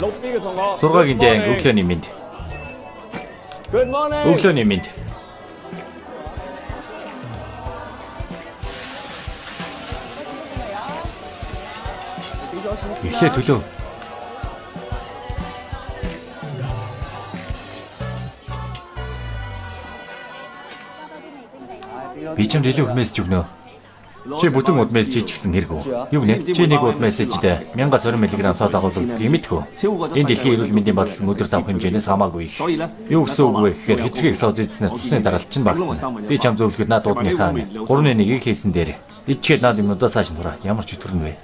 6-гийн дээн өглөөний мэнд. Өглөөний мэнд. Эхлээ төлөө. Би ч илүү их мессеж өгнө. Чи бүтэн уд мессеж хийчихсэн хэрэг үү? Юу нэ? Чи нэг уд мессеждээ 1020 мг сод агуулдаг гэмэтгэв. Энэ дэлхийн эрүүл мэндийн бодлон өдөр давх хэмжээнээс хамаагүй их. Юу гэсэн үг вэ гэхээр хэтрхийг сод эзнээс тусны дараалт чинь багасна. Би чам зөвлөхөд над дуудныхаа 3-1-ийг хийсэн дээр ичгээд над юмудаа цааш нураа. Ямар ч өтөрн вэ?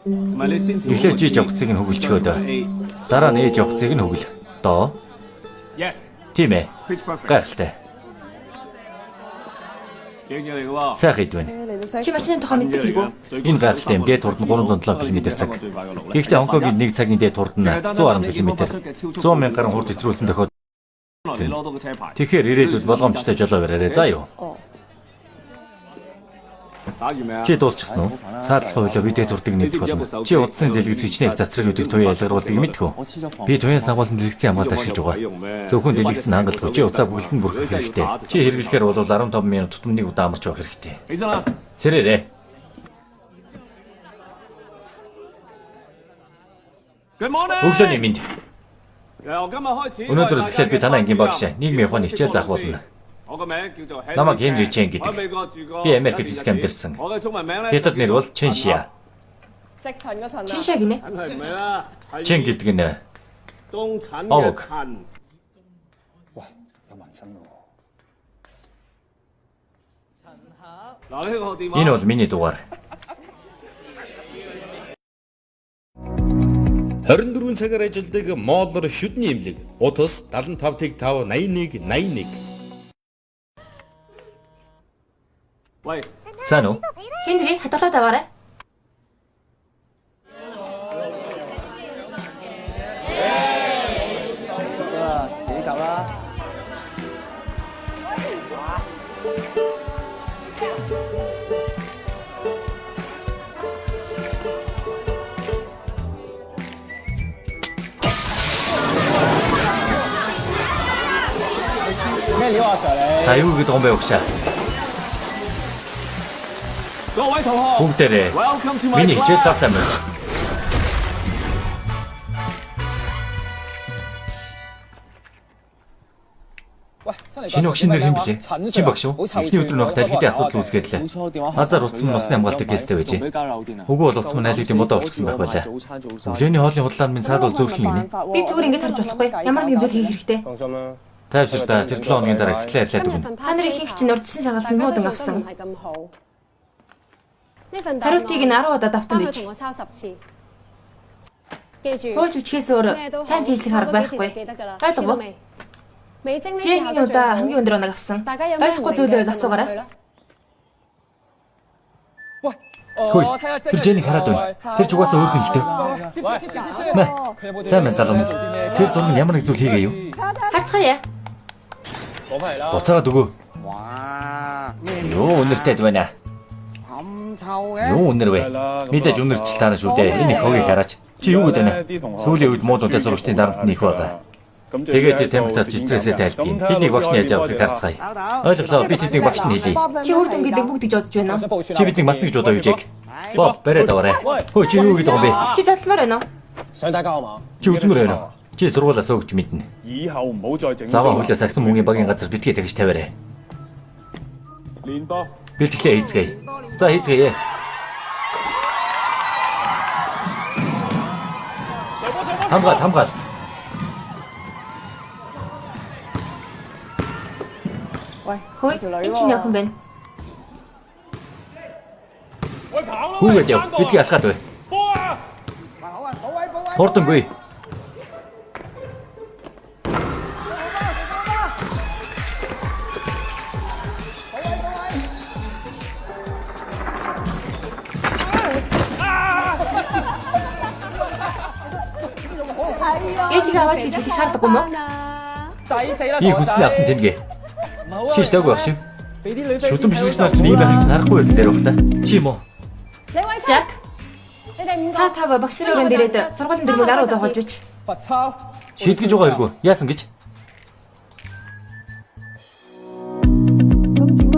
Эхлээд чи жавхцыг нь хөвөлчгөөд. Дараа нь ээж жавхцыг нь хөвөл. Доо. Тийм ээ. Гайхалтай. Сайхан идвэн. Чи машины тухай мэддэг хэрэггүй? Энэ гайхалтай юм. Дээд турд нь 307 км цаг. Гэхдээ Хонконгийн нэг цагийн дээд турд нь 110 км. 100 мянган гаруй хурд хэтрүүлсэн тохиолдол. Тэгэхээр ирээдүйд болгоомжтой жолоо бариарай. За юу. Чи дуусчихсан уу? Саадлах хуйлаа би дээд турдыг нэмэх болно. Чи удсан дэлгэц хичнээн их цацраг үүдийг туяа ялгаруулдаг мэдхүү. Би туяан сагуулсан дэлгэцийн хамгаалт ашиглаж байгаа. Зөвхөн дэлгэц нь хангалдаг. Чи уцаа бүгдэн бүрхэх хэрэгтэй. Чи хэрэглэхээр бол 15 минут тутам нэг удаа амарч явах хэрэгтэй. Сэрээрээ. Өглөөний мэнд. Өнөөдрөөс эхлээд би танай ангийн багш нийгмийн ухааны хичээл заах болно. Намайг Хенри Чен гэдэг. Би Америкт хэсэг амьдарсан. Хятад нэр бол Чен Шиа. Чен Шиа гинэ. Чен гэдэг нь овог. Энэ бол миний дугаар. 24 цагаар ажилладаг моолор шүдний эмнэлэг. Утас 75-5 81 81. Сайн уу? Хенри хатгалаад аваарай. Та юу гэдэг юм бэ өгшаа? Бүгдээрээ миний хичээл таарсан байна. Шинэ багш нэр хэм блэ? Чи багш уу? Эхний өдөр нөх талхидын асуудал үүсгээд лээ. Азар уцсан усны хамгаалдаг гэстэй байжээ. Үгүй бол уцсан найлгын модоо болчихсон байх байлаа. Өглөөний хоолны худлаанд минь цаад бол зөвлөн гинэ. Би зүгээр ингэж харж болохгүй. Ямар нэгэн зүйл хийх хэрэгтэй. Тайвширта тэр 7 хоногийн дараа хэтлээ ярьлаад өгнө. Та нарын ихэнх чинь урдсан шагалсан муудан авсан. Хариултыг нь 10 удаа давтан бич. Хууль бичгээс өөр сайн зэвслэх арга байхгүй. Ойлгов уу? Жинхэнэ удаа хамгийн өндөр оног авсан. Ойлгохгүй зүйлийг асуугаарай. Хөөе, тэр Жэнийг хараад байна. Тэр ч угаасаа өөр хөлтэй. Сайн байна залуу минь. Тэр зураг ямар нэг зүйл хийгээ юу? Хартхая. Буцаагаад өгөө. Юу өнөртэй байна? Юу өнөр вэ? Мэдээж өнөрчл таарна шүү дээ. Энэ их хогийг хараач. Чи юу гэдэг вэ? Сүүлийн үед муудуудтай сурагчдын дарамт нэх байгаа. Тэгээд темптас стрессээ тайлбарна. Бидний багш нь яаж явахыг харцгаая. Ойлголоо. Би тэдний багш нь хэлье. Чи үрдэн гэдэг бүгд гэж бодож байна уу? Чи бидний математик жоо юужээг. Боб барайд аваарай. Хөө чи юу гэдэг юм бэ? Чи залмаар байна уу? Чи үзмэр байна уу? Чи сургуулиас өгч мэднэ. Заваа хөлөө сагсан мөнгөний багийн газар битгий тэгж тавиарай. Бэлтгэлээ хийцгээе. За хийцгээе. Хамгаал. Хөөе, энэ чинь яах юм бэ? Хүүгээд яв. Битгий алхаад бай. Хурдангүй. Ээжийг аваач гэж хэлэх шаардлагагүй мó? Би хүснээ авсан тэнгээ. Чи ч дааг байх шив. Шүтэн бишрэгч нар чинь ийм байхыг чинь харахгүй байсан дээр баг та. Чи юм уу? Жак. Та тав багш нарын өрөөнд ирээд сургуулийн дөрмийг 10 удаа голж үч. Шийтгэж байгаа хэрэггүй. Яасан гэж?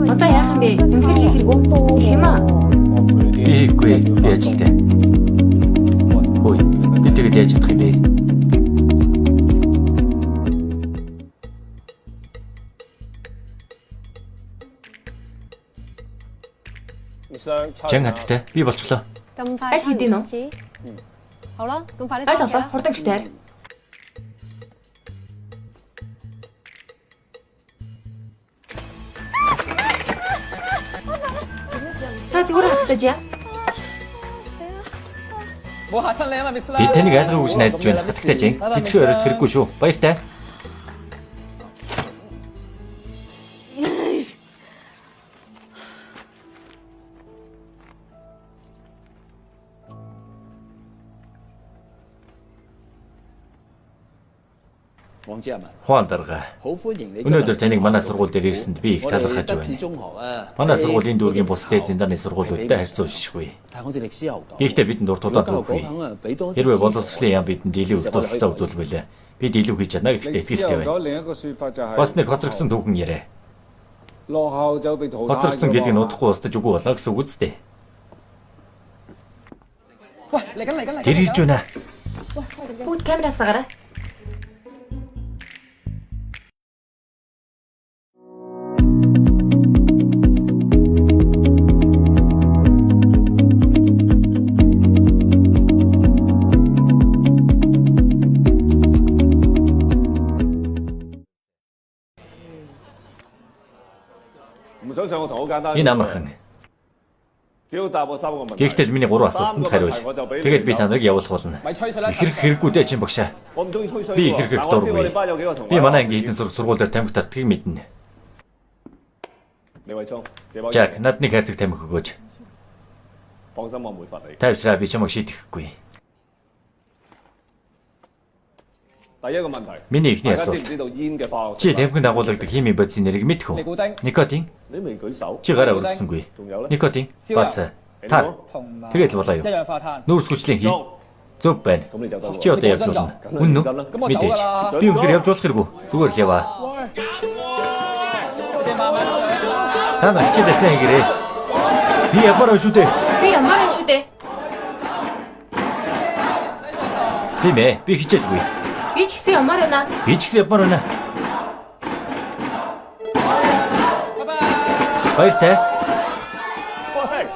Одоо яах юм бэ? Үнэхээр хийх хэрэггүй. Их юм аа. Би хийхгүй. Би ажилтай. Ой, би тэгээд яаж чадах юм бэ? Чанга хаттай. Би болчихлоо. Аль хэдийн үү? Ойлголоо. Хурдан гэртээ харь. Та зүгээр хаттай жаа. Би таныг айлгах гэж найдаж байна. Хаттай Жин. Итгэх оройтох хэрэггүй шүү. Баяртай. Хуан дарга. Өнөөдөр таныг манай сургууль дээр ирсэнд би их талархаж байна. Манай сургуулийн дүүргийн бусдын зиндааны сургуулиудтай харьцуулшгүй. Гэхдээ бидэнд урт удаад үгүй. Хэрвээ боловсролын яам бидэнд илүү тусалцаа үзүүлвэл бид илүү хийж чадна гэдэгт итгэлтэй байна. Бас нэг хоцрогдсон түүхэн яриа. Хоцрогдсон гэдгийг нь удахгүй устж үгүй болно гэсэн үг үстэй. Тэр ирж байна. Бүгд камераас гараа. Энэ амархан. Гэхдээ миний 3 асуултанд хариул. Тэгээд би та нарыг явуулах болно. Ихэрх хэрэггүй дээ чинь багшаа. Би ихэрхэх дургүй. Би манай ангийн хэдэн сургууль дээр тамхи татдгийг мэднэ. Жак, надны хайрцаг тамхи өгөөч. Тавьсраа би чамайг шийдэхгүй. Миний ихний асуулт. Чи тамхинд агуулдаг химийн бодисын нэрийг мэдэх үү? Никотин. Чи гараа өргөсөнгүй. Никотин. Бас та. Тэгээд болоо юу? Нүүрс хүчлийн хий. Зөв байна. Чи одоо явж болно. Үнэн үү? Мэдээж. Би үнэхээр явж болох хэрэггүй. Зүгээр л яваа. Та нар хичээлээ сайн хийгээрэй. Би ямар шүү дээ. Би ямар шүү дээ. Би хичээлгүй. Би ч гэсэн ямар байна. Би ч гэсэн ямар байна. Баяртай.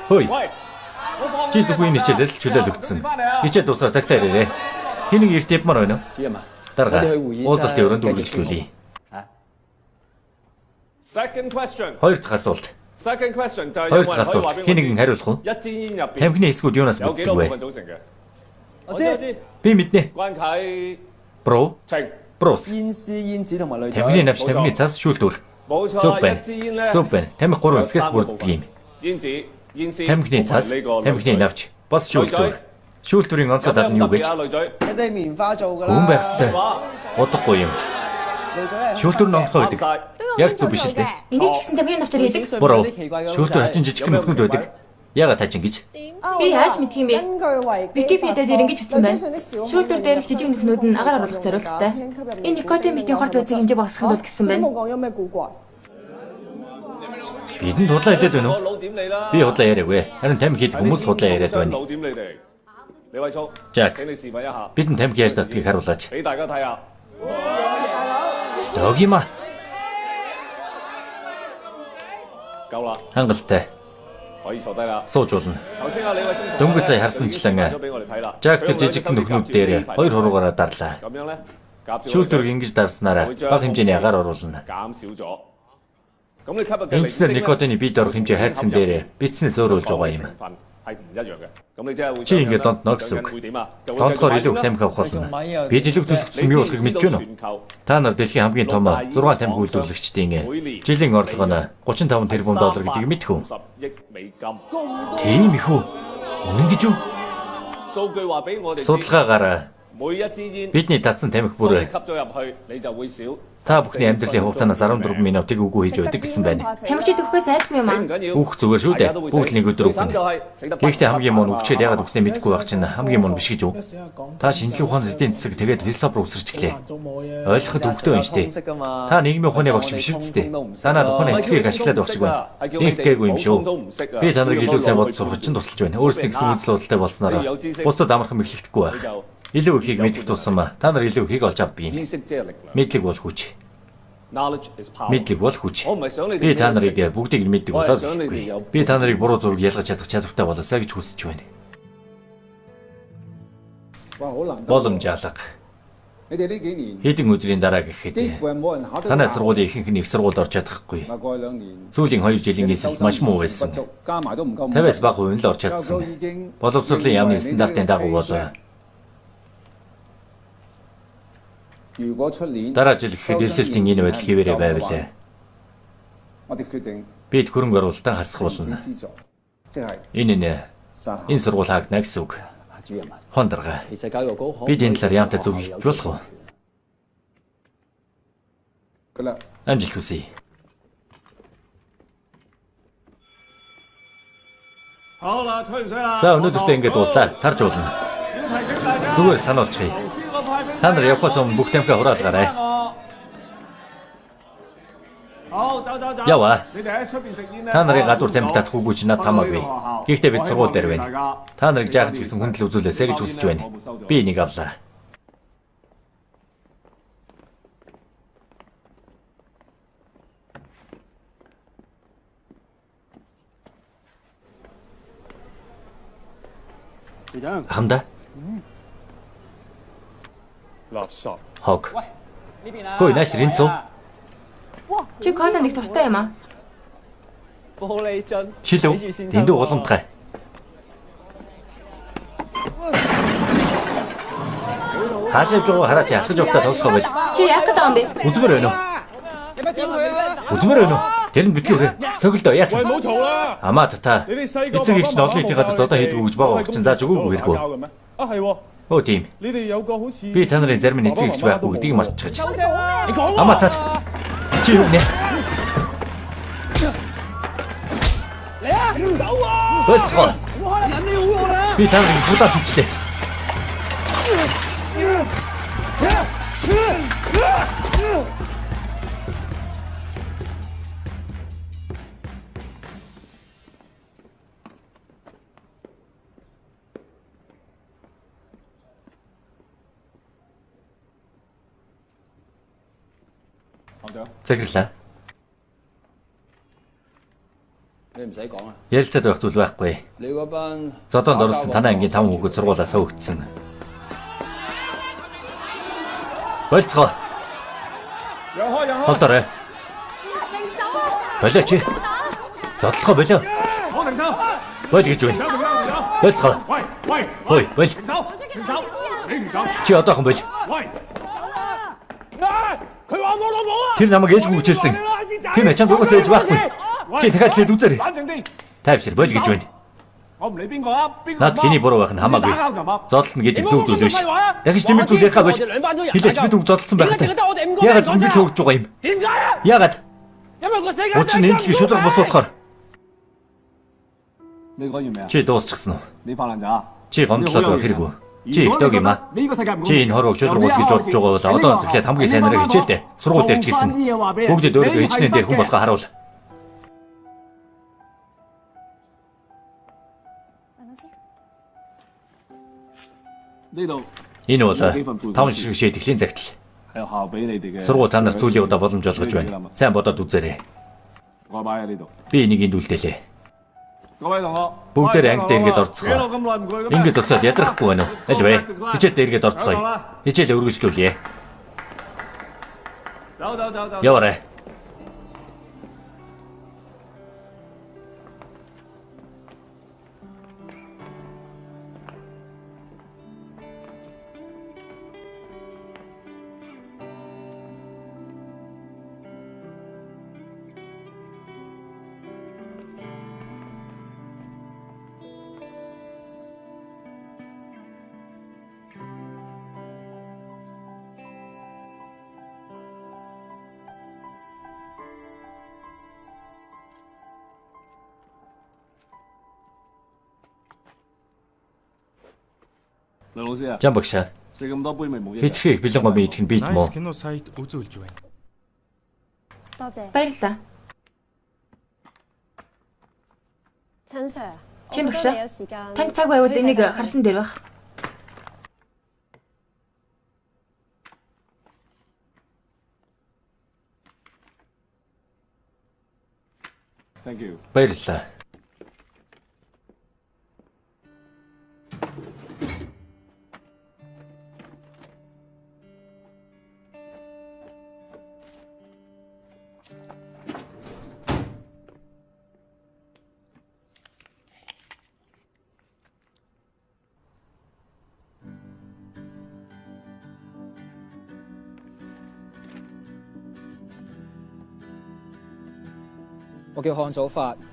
Хөөе. Чи зөвхөн энэ хичээлээс чөлөөлөгдсөн. Хичээл дуусаар цагтаа ирээрэй. Хэнийг эрт явмаар байна уу? Дарга. Уулзалтын өрөөнд үргэлжлүүлье. Хоёр дахь асуулт. Хоёр дахь асуулт. Хэнийг хариулах уу? Тамхины эсгүүд юунаас бүтдэг вэ? Би мэднэ. Брус. Тамхины навч, тамхины цас, шүүлтүр. Зөв байна. Тамхи 3 хэсгээс бүрддэг юм. Тамхины цас, тамхины навч, бас шүүлтүр. Шүүлтүрийн онцгой тал нь юу гэж? Хүн байх ёстой. Удахгүй юм. Шүүлтүр нь онцгой байдаг. Яг зөв биш л дээ. Энийг ч гэсэн тамхины навчаар хийдэг. Буруу. Шүүлтүр хачин жижигхэн нөхнүүд байдаг. Яагаад хачин гэж? Би яаж мэдх юм бэ? Википедиад ингэж бичсэн байна. Шүүлтүр дээрх жижиг нөхнүүд нь агаар оруулах зорилготой. Энэ никотин битийн хорт байцыг хэмжээ багасгахын тулд гэсэн байна. Бидэнд худлаа хэлээд байна уу? Би худлаа яриаггүй. Харин тамхи хийдэг хүмүүс худлаа яриад байна. Жак. Бидэнд тамхи яаж татдгийг харуулаач. Догима. Хангалттай. Сууж болно. Дөнгөж сая харсанчлан Жак тэр жижигхэн нөхнүүд дээр 2 хуруугаараа дарлаа. Шүүлтүрг ингэж дарснараа бага хэмжээний агаар оруулна. Ингэснээр никотины бие дорох хэмжээ хайрцаг дээр битснээс өөр болж байгаа юм. Чи ингэ донтно гэсэн үг. Донтохоор илүү их тамхи авах болно. Бид илүү төлөвлөсөн юу болохыг мэдж байна уу? Та нар дэлхийн хамгийн том 6 тамхи үйлдвэрлэгчдийн жилийн орлого нь 35 тэрбум доллар гэдгийг мэдэх үү? Тийм их үү? Үнэн гэж үү? Судалгаагаар Бидний татсан тамхи бүр та бүхний амьдралын хугацаанаас 14 минутыг үгүй хийж байдаг гэсэн байна. Тамхичид өгөхөөс айдгүй юм аа. Үх зүгээр шүү дээ. Бүгд нэг өдөр өгнө. Гэхдээ хамгийн муу нь өгчээд ягаад өгснээ мэдэхгүй байх чинь хамгийн муу нь биш гэж үү? Та шинжлэх ухааны эдийн засаг тэгээд философи руу өсөрч эхлэе. Ойлгоход өвгтэй байна штэ. Та нийгмийн ухааны багш биш үсттэй. Санаад ухааны ихтгэгийг ашиглаад байх шиг байна. Их гээгүй юм шүү. Би та нарыг илүү сайн бодож сурах чинь тусалж байна. Өөрсдөө гэсэн үзэл бодолтой болсноор бусдад амархан мэхлэхдэггүй байх. Илүү ихийг мэдэх тусам та нар илүү ихийг олж авдаг юм. Мэдлэг бол хүч. Мэдлэг бол хүч. Би та нарыг бүгдийг нь мэддэг болоод гэхгүй. Би та нарыг буруу зураг ялгаж чадах чадвартай болоосаа гэж хүсэж байна. Боломж алга. Хэдэн өдрийн дараа гэхэд танай сургуулийн ихэнх нь их сургуульд орж чадахгүй. Сүүлийн 2 жилийн эсэл маш муу байсан. 50-аас бага хувь нь л орж чадсан. Боловсролын яамны стандартын дагуу бол дараа жил гэхэд эсэлтийн энэ байдал хэвээрээ байвал бид хөрөнгө оруулалтаа хасах болно. Энэ сургууль хаагдана гэсэн үг. Хондрага. Бид энэ талаар яамтай зөвлөж болох уу? Амжилт хүсье. За өнөөдөртөө ингэж дууслаа. Тарж уулна. Зүгээр сануулчихъя. Та нар явахаас өмнө бүх тамхиа хураалгаарай. Ява. Та нарын гадуур тамхи татах үгүй чи над хамаагүй. Гэхдээ бид сургууль дээр байна. Та нарыг жаахч гэсэн хүндэл үзүүлээсэй гэж хүсэж байна. Би энийг авлаа. Хамда. Хог. Хөөе, нааш ринцо. Чи кола нэг туртай юм аа. Шилүү. Дэндүү уламтгай. Хаашаа явж байгааг хараач алхаж явахдаа тоглох байл. Чи яах гэдэг юм бэ? Үзмэр байна уу? Үзмэр байна уу? Тэр нь битгий өрөө. Цогөлдөө яасан? Амаа та. Эцэг их чинь олон нийтийн газар зодоо хийдэг гэж байгаа чинь зааж өгөөгүй хэрэггүй. Оо тийм. Би та нарын зарим нь эцэг ихч байхгүй гэдгийг мартчихаж. Амаа та. Чи юу нэ? Болцгоо. Би та нарыг будаа хүчлээ. Захирлаа. Ярилцаад байх зүйл байхгүй. Зодоонд оролцсон танай ангийн 5 хүүхэд сургуулиас өгдсөн. Болцгоо. Холдорой. Болооч. Зодлохоо болоо. Бол гэж байна. Болцгоо. Ой, бол. Чи одоохон бол. Тэр намайг ээж хүчилсэн. Тийм ээ, чамд угсаа ээж байхгүй. Чи дахиад хэлээд үзээрэй. Тайвшир бол гэж байна. Наад хэний буруу байх нь хамаагүй. Зодолно гэдэг зөв зүйл биш. Дахиж тэмэг зүйл ярих бол хэлээч бид үг зодолсон байх таа. Яагаад зөнгөл хөвж байгаа юм? Яагаад? Учир нь энэ дэлхий шударга бос болохоор. Чи дуусчихсан уу? Чи гомдлоод байх хэрэггүй. Чи их дог юм аа. Чи энэ хорвог шударга бос гэж бодож байгаа бол одоо зөвхөн хамгийн сайнараа хичээлдэ. Сургууль дээр ч гэсэн. Бүгдэд өөрийгөө хичнээн дээр хүн болохоо харуул. Энэ бол 5 ширхэг шийтгэлийн загтал. Сургууль та нар сүүлийн удаа боломж олгож байна. Сайн бодоод үзээрэй. Би энийг энд үлдээлээ. Бүгдээр ангид эргээд орцгоо. Ингээд зогсоод ядрахгүй байна уу? Аль вэ? Хичээлдээ эргээд орцгоё. Хичээлээ үргэлжлүүлье. Яваарай. Жан багшаа. Хичрээг бэлэн гомын идэх нь бийд мó. Nice кино сайт үзүүлж байна. Баярлалаа. Чин багшаа. Танд цаг байвал энийг харсан дээр байх. Баярлалаа.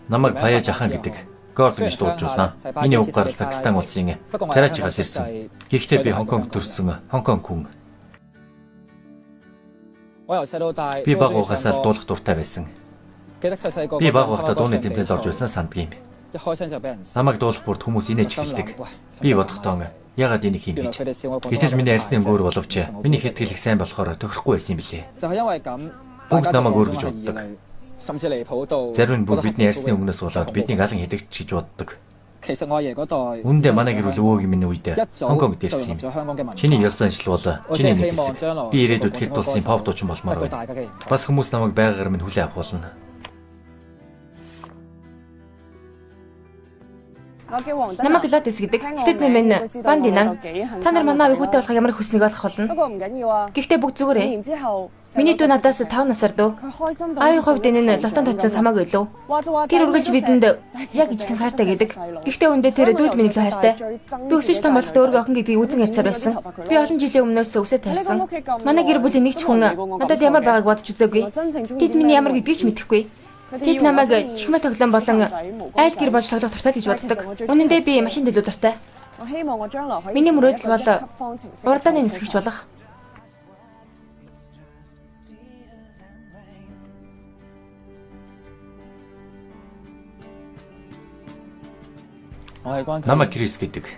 Намайг Паяж ахаа гэдэг. Гордон гэж дуудажулнаа. Миний уг гарал Пакистан улсын Карачигаас ирсэн. Гэхдээ би Хонконг төрсэн Хонконг хүн. Би баг угаасаа дуулах дуртай байсан. Би баг байхдаа дууны тэмцээнд орж байснаа санддаг юм. Намайг дуулах бүрд хүмүүс инээж эхэлдэг. Би бодохдоо ягаад энийг хийн гэж. Гэтэл миний арьсны өнгөөр боловч миний хэтгэл их сайн болохоор тохирохгүй байсан юм билээ. Бүгд намайг өөр гэж боддог. Зарим нь бүр бидний арьсны өнгнөөс болоод биднийг алан хэдэгч гэж боддог. Үндэ манай гэр бүл өвөөг минь үед Хонконгд ирсэн юм. Чиний ёс заншил бол чиний нэг хэсэг. Би ирээдүйд хэд улсын pop дуучин болмоор байна. Бас хүмүүс намайг байгаагаар минь хүлээн авах болно. Намайг Лотис гэдэг. Хятад нар минь Бандинан. Та нар манай өвгүйтэй болох ямар хүснэг олох болно. Гэхдээ бүгд зүгээр ээ. Миний дүү надаас 5 насар дөө. Аавын хувьд энэ нь лотон точсон самаагүй лөө. Тэр үргэлж бидэнд яг ижлэн хайртай гэдэг. Гэхдээ үндэ тэр дүүд миний илүү хайртай. Би өсөж том болохдоо өөргөө охин гэдгийг үзэн ядсаар байсан. Би олон жилийн өмнөөс үсээ тарьсан. Манай гэр бүлийн нэг ч хүн надад ямар байгааг бодож үзээгүй. Тэд миний ямар гэдгийг ч мэдэхгүй. Тэд намайг чихмэл тоглоом болон айл гэр болж тоглох дуртай гэж боддог. Үнэн дээр би машин дэлгүү дуртай. Миний мөрөөдөл бол уралдааны нисгэгч болох. Намайг Крис гэдэг.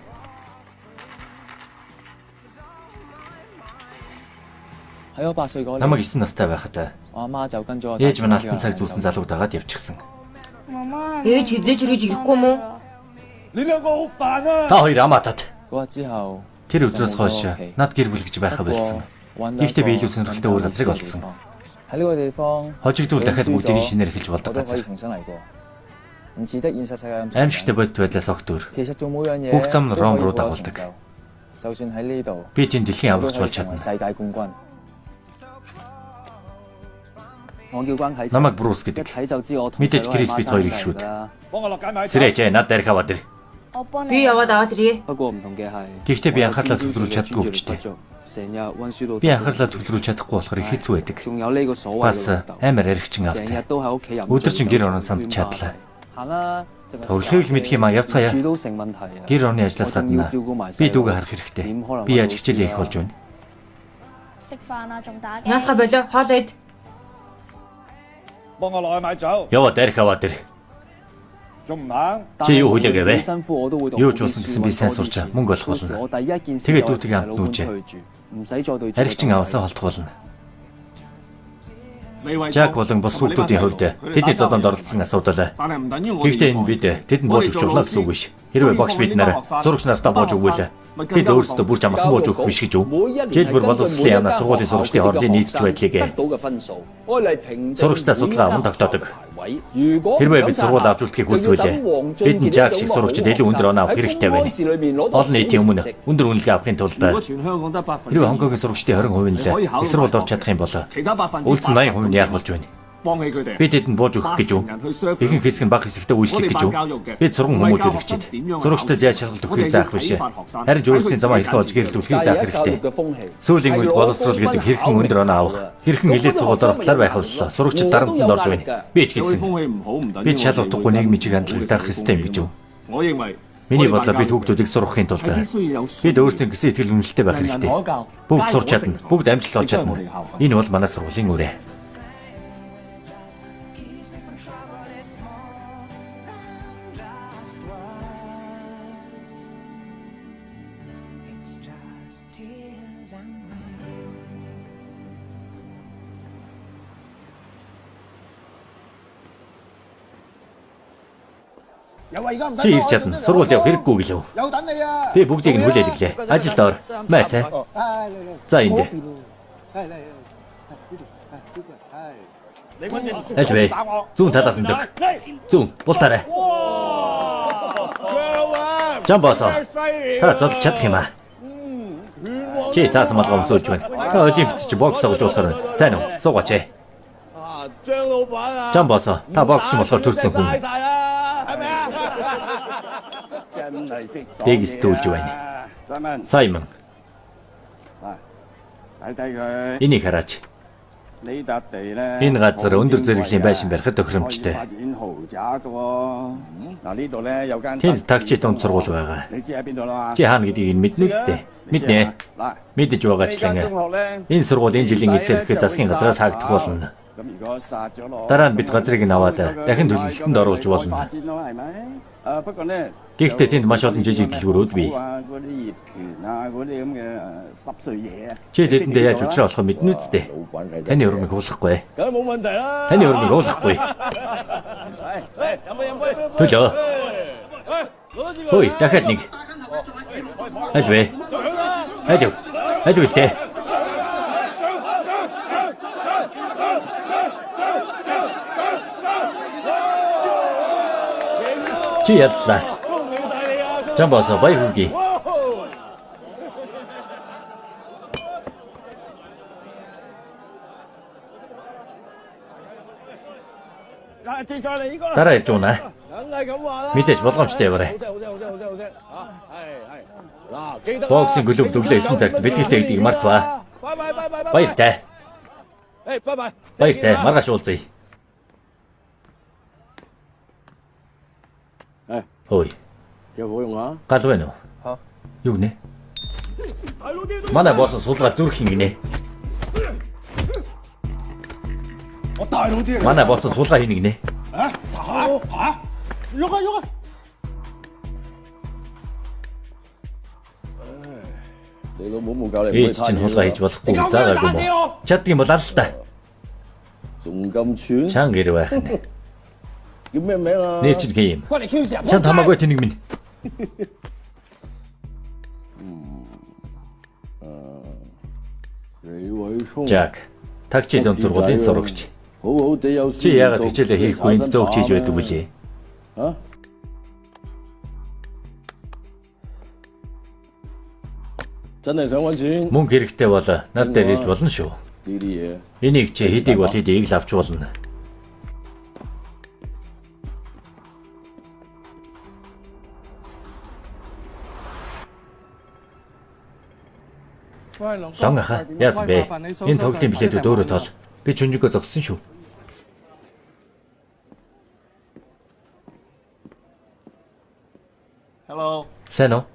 Намайг 9 настай байхад ээж минь алтан цаг зүүсэн залууг дагаад явчихсан. Ээж хизээж ирж ирэхгүй юм уу? Та хоёр амаатад. Тэр өдрөөс хойш над гэр бүл гэж байхаа болсон. Гэхдээ би илүү сонирхолтой өөр газрыг олсон. Хожигдвол дахиад бүгдийг шинээр эхэлж болдог газар. Аимшигтай бодит байдлаас огтөр. Бүх зам нь Ром руу дагуулдаг. Би тийм дэлхийн аврагч болж чадна. Намайг Брус гэдэг. Мэдээж Крис бит хоёр их шүүд. Сэрэж над дарих аваад ир. Би яваад аваад ирье. Гэхдээ би анхаарлаа төвлөрүүлж чаддаггүй өвчтэй. Би анхаарлаа төвлөрүүлж чадахгүй болохоор их хэцүү байдаг. Бас амар аригчин автай. Өдөржин гэр орон санд чадлаа. Төвлөрөл мэдх юм явцгаая. Гэр орны ажлаас гадна би дүүгээ харах хэрэгтэй. Би яаж хичээлээ их болж байна. Яатга болоо хоол ид. Яваа дарих аваад ир. Чи юу хүлээгээ вэ? Юу ч болсон гэсэн би сайн сурч мөнгө олох болно. Тэгээд дүүтгийг амт нүүжээ. Аригчин аваасаа холдох болно. Жак болон бос хүүхдүүдийн хувьд тэдний зодонд оролцсон асуудал. Гэхдээ энэ бид тэдэнд бууж өгч болно гэсэн үг биш. Хэрвээ багш бид нараа сурагч нартаа бууж өгвөл бид өөрсдөө бүрч амархан бууж өгөх биш гэж үү? Жишээлбэл боловсролын яамнаас сургуулийн сурагчдын хоорондын нийцж байдлыг сурагчдаа судалгаа мөн тогтоодог. Хэрвээ бид сургууль авч үлдэхийг хүсвэл бидний Жак шиг сурагчид илүү өндөр оноо авах хэрэгтэй байна. Олон нийтийн өмнө өндөр үнэлгээ авахын тулд хэрвээ Хонконгийн сурагчдын 20% нь их сургуульд орж чадах юм бол үлдсэн 80% нь яах болж байна? Бид тэдэнд бууж өгөх гэж үү? Ихэнх хэсэг нь бага хэсэгтээ үйлчлэх гэж үү? Бид сурган хүмүүжүүлэгчид. Сурагчдад яаж шалгалт өгөхийг заах биш. Харин өөрсдийн замаа хэрхэн олж гэрэлтүүлэхийг заах хэрэгтэй. Сүүлийн үед боловсрол гэдэг хэрхэн өндөр оноо авах, хэрхэн элит сургуулиар талаар байх боллоо. Сурагчид дарамтнд орж байна. Би ч гэсэн. Бид шал утгагүй нийгмийн чиг хандлагыг даах ёстой юм гэж үү? Миний бодлоор бид хүүхдүүдийг сургахын тулд бид өөрсдийн гэсэн итгэл үнэмшилтэй байх хэрэгтэй. Бүгд сурч чадна. Бүгд амжилт олж чадна. Энэ бол манай сургуулийн үрээ. Чи ирж чадна. Сургуульд явах хэрэггүй гэлөө. Би бүгдийг нь хүлээд ирлээ. Ажилд ор. Май цай. За энд. Ажвэ. Зүүн талаас нь зүг. Зүүн. Бултаарай. Жамбосоо. Та зодолж чадах юм аа. Чи цаасан малгай өмсөж байна. Та олимпиад чи бокс тоглож болохоор байна. Сайн уу? Суугаач. Жамбосоо. Та бокс болохоор төрсөн хүн. Дэгс дүүлж байна. Саймон. Энийг хараач. Энэ газар өндөр зэрэглэлийн байшин барихад тохиромжтой. Тэнд такси донд сургууль байгаа. Чи хаана гэдгийг мэднэ үстэй. Мэднэ. Мэдэж байгаачлан энэ сургууль энэ жилийн эцэг засгийн газраас хаагдах болно. Дараа нь бид газрыг нь аваад дахин төлөвлөлтөнд оруулж болно. Гэхдээ тэнд маш олон жижиг дэлгүүрүүд бий. Чи тэдэндээ яаж учраа болохоо мэднэ үстэй. Таны урмыг хуулахгүй. Таны урмыг хуулахгүй. Төлөө. Хөөе, дахиад нэг. Ажвэ. Ажив. Аживтэй. Чи ядлаа. Жамбосоо баяр хүргэе. Дараа ирж унаа. Мэдээж болгоомжтой яваарай. Боксинг клуб төглөө 9 цагт бэлгэлтэй гэдгийг мартваа. Баяртай. Баяртай. Маргааш уулзъя. Ой. Гал байна уу? Юу нэ? Манай босс суулгаад зүрх гинэ. Манай босс суулгаа хийнэ гинэ. Юга. Ээж чинь хулгай хийж болохгүй заагаагүй мó. Чаддгийн бол аль та. Чанга гэр байх нэ. Нэр чинь хэм. Чанд хамаагүй тэнэг минь. Жак. Такчи дэм сургуулийн сурагч. Чи яагаад хичээлээ хийхгүй энд зөөгч хийж байдаг вүлээ? Мөнгө хэрэгтэй бол над дээр ирж болно шүү. Энийг чи хэдийг бол хэдийг л авч болно. Лонгаха, яасан бэ? Энэ тоглолтын билетүүд өөрөө тол. Би чүнжигөө зогссон шүү. Hello. Сайн уу?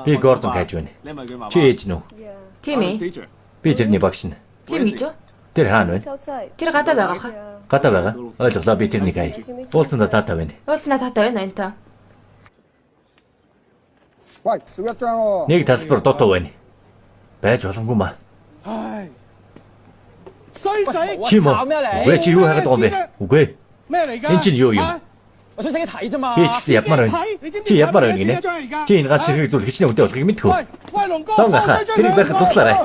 Би Гордон гэж байна. Чи ээж нүү? Тийм ээ. Би тэрний багш нь. Тийм бич үү? Тэр хаана байна? Тэр гадаа байгаа хаа. Гадаа байгаа. Ойлголоо, би тэрнийг хай. Уулзсандаа таатай байна. Уулзнаа таатай байна энтэй. Нэг талбар дутуу байна. Байж боломгүй маа. Чи мо? Үгүй чи юу хагаад байгаа юм бэ? Үгүй. Энэ чинь юу юм? Би ч гэсэн ядмаар байна. Чи ядмаар байна гинэ. Чи энэ гац хэрэг зүйл хичнээн үдэ болохыг мэдхүү. Лонгаха, тэрийг барихад туслаарай.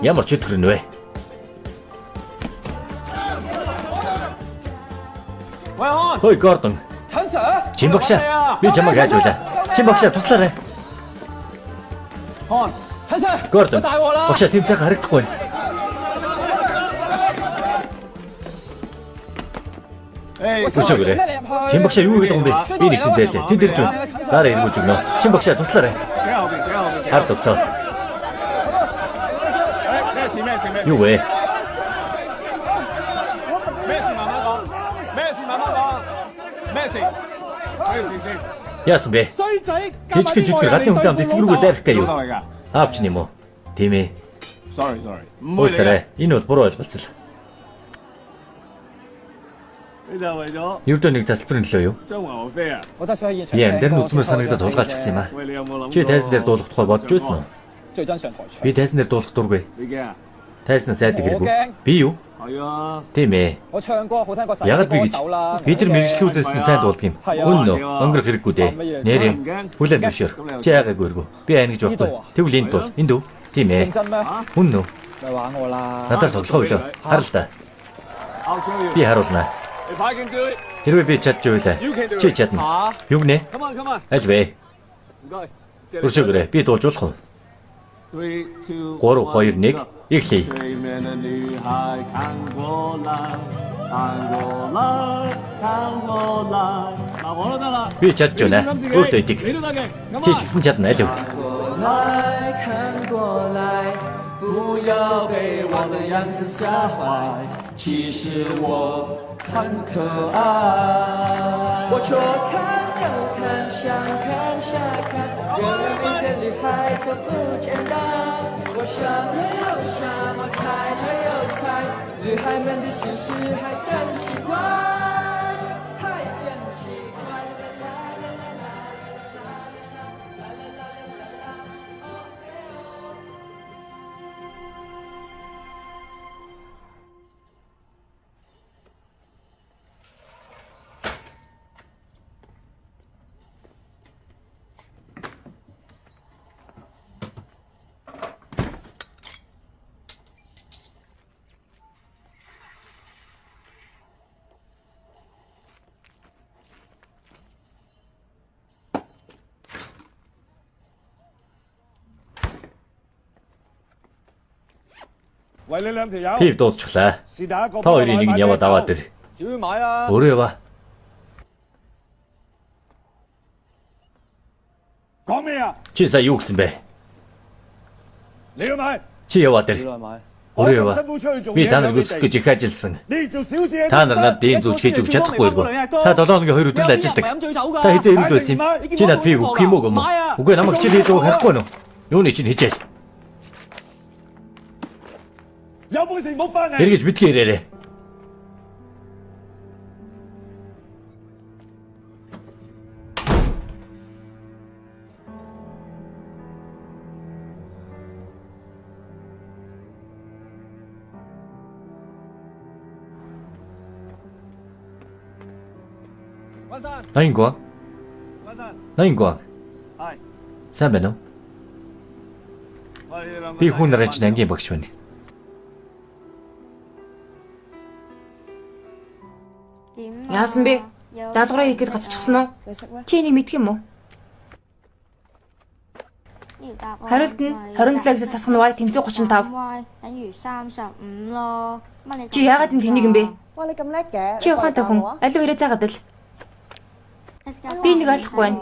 Ямар ч өтгөр нэ вэ? Хөөе Гордон. Чимбагшаа. Би чамайг хайж байлаа. Чимбагшаа туслаарай. Гордон. Багшаа тийм сайхан харагдахгүй байна. Түшээгээрэй. Чимбагшаа юу гэдэг юм бэ? Би нэг чинь зээлээ. Тэнд ирж байна. Дараа эргүүлж өгнө. Чимбагшаа туслаарай. Хард өгсөө. Юу вэ? Яасан бэ? Жижиг гадны хүнтэй хамт эцэг рүүгээ дайрах гээ юу? Аавч юм уу? Тийм ээ. Sorry. Уучлаарай. Энэ бол буруу ойлголцол. Юрдөө нэг тасалбарын төлөө юу? Яа, дээр нь үзмэр санагдаад хулгайлчихсан юм аа. Чи тайзан дээр дуулах тухай бодож байсан уу? Би тайзан дээр дуулах дургүй. Тайзнаас айдаг хэрэггүй. Би юу? Тийм ээ. Ягаад би гэж бид нар мэрэгчлүүдээс нь сайн дуулдаг юм. Үнэн үү? Өнгөрөх хэрэггүй дээ. Нэр юм. Хүлэн зөвшөөр. Чи яагаагүй эргүү. Би айн гэж байхгүй. Тэгвэл энд дул. Энд үү? Тийм ээ. Үнэн үү? Надад тоглох байлаа. Хар л да. Би харуулнаа. Хэрвээ би чадчихвал чи чадна. Юу гэнэ? Аль вэ? Өршөөгөрөө би дуулж болох уу? 3 2 1 эхлэе. Би чадж байна. Өөртөө идэг. Чи ч гэсэн чадна алив. 不要被我的样子吓坏，其实我很可爱。我左看右看，上看下看，原来每个女孩都不简单。我想了又想，我猜了又猜，女孩们的心事还真奇怪，还真奇怪。 Пив дуусчихлаа. Та хоёрын нэг нь яваад аваад ир. Өөрөө ява. Чи сая юу гэсэн бэ? Чи яваад ир. Өөрөө ява. Би та нарыг өсгөх гэж их ажилласан. Та нар надад ийм зүйл хийж өгч чадахгүй юу? Та 7 хоногийн 2 өдөр л ажилладаг. Та хизээ ирээд байсан юм. Чи надад пив өгөх юм уу? Үгүй намайг чи хийж өгөх хэрэггүй нөө. Юуны чинь хижээл. Эргэж битгий ирээрээ. Ноёнгоо. Ноёнгоо. Сайн байна уу? Би хүн нарч ангийн багш байна. Яасан бэ? Даалгавраа хийх гэж гацчихсан уу? Чи энийг мэдх юм уу? Хариулт нь 27-аас тасах нь Y тэмцүү 35. Чи яагаад энэ тэнийг юм бэ? Чи ухаантай хүн. Алив ирээ заагаад л. Би нэг ойлгохгүй байна.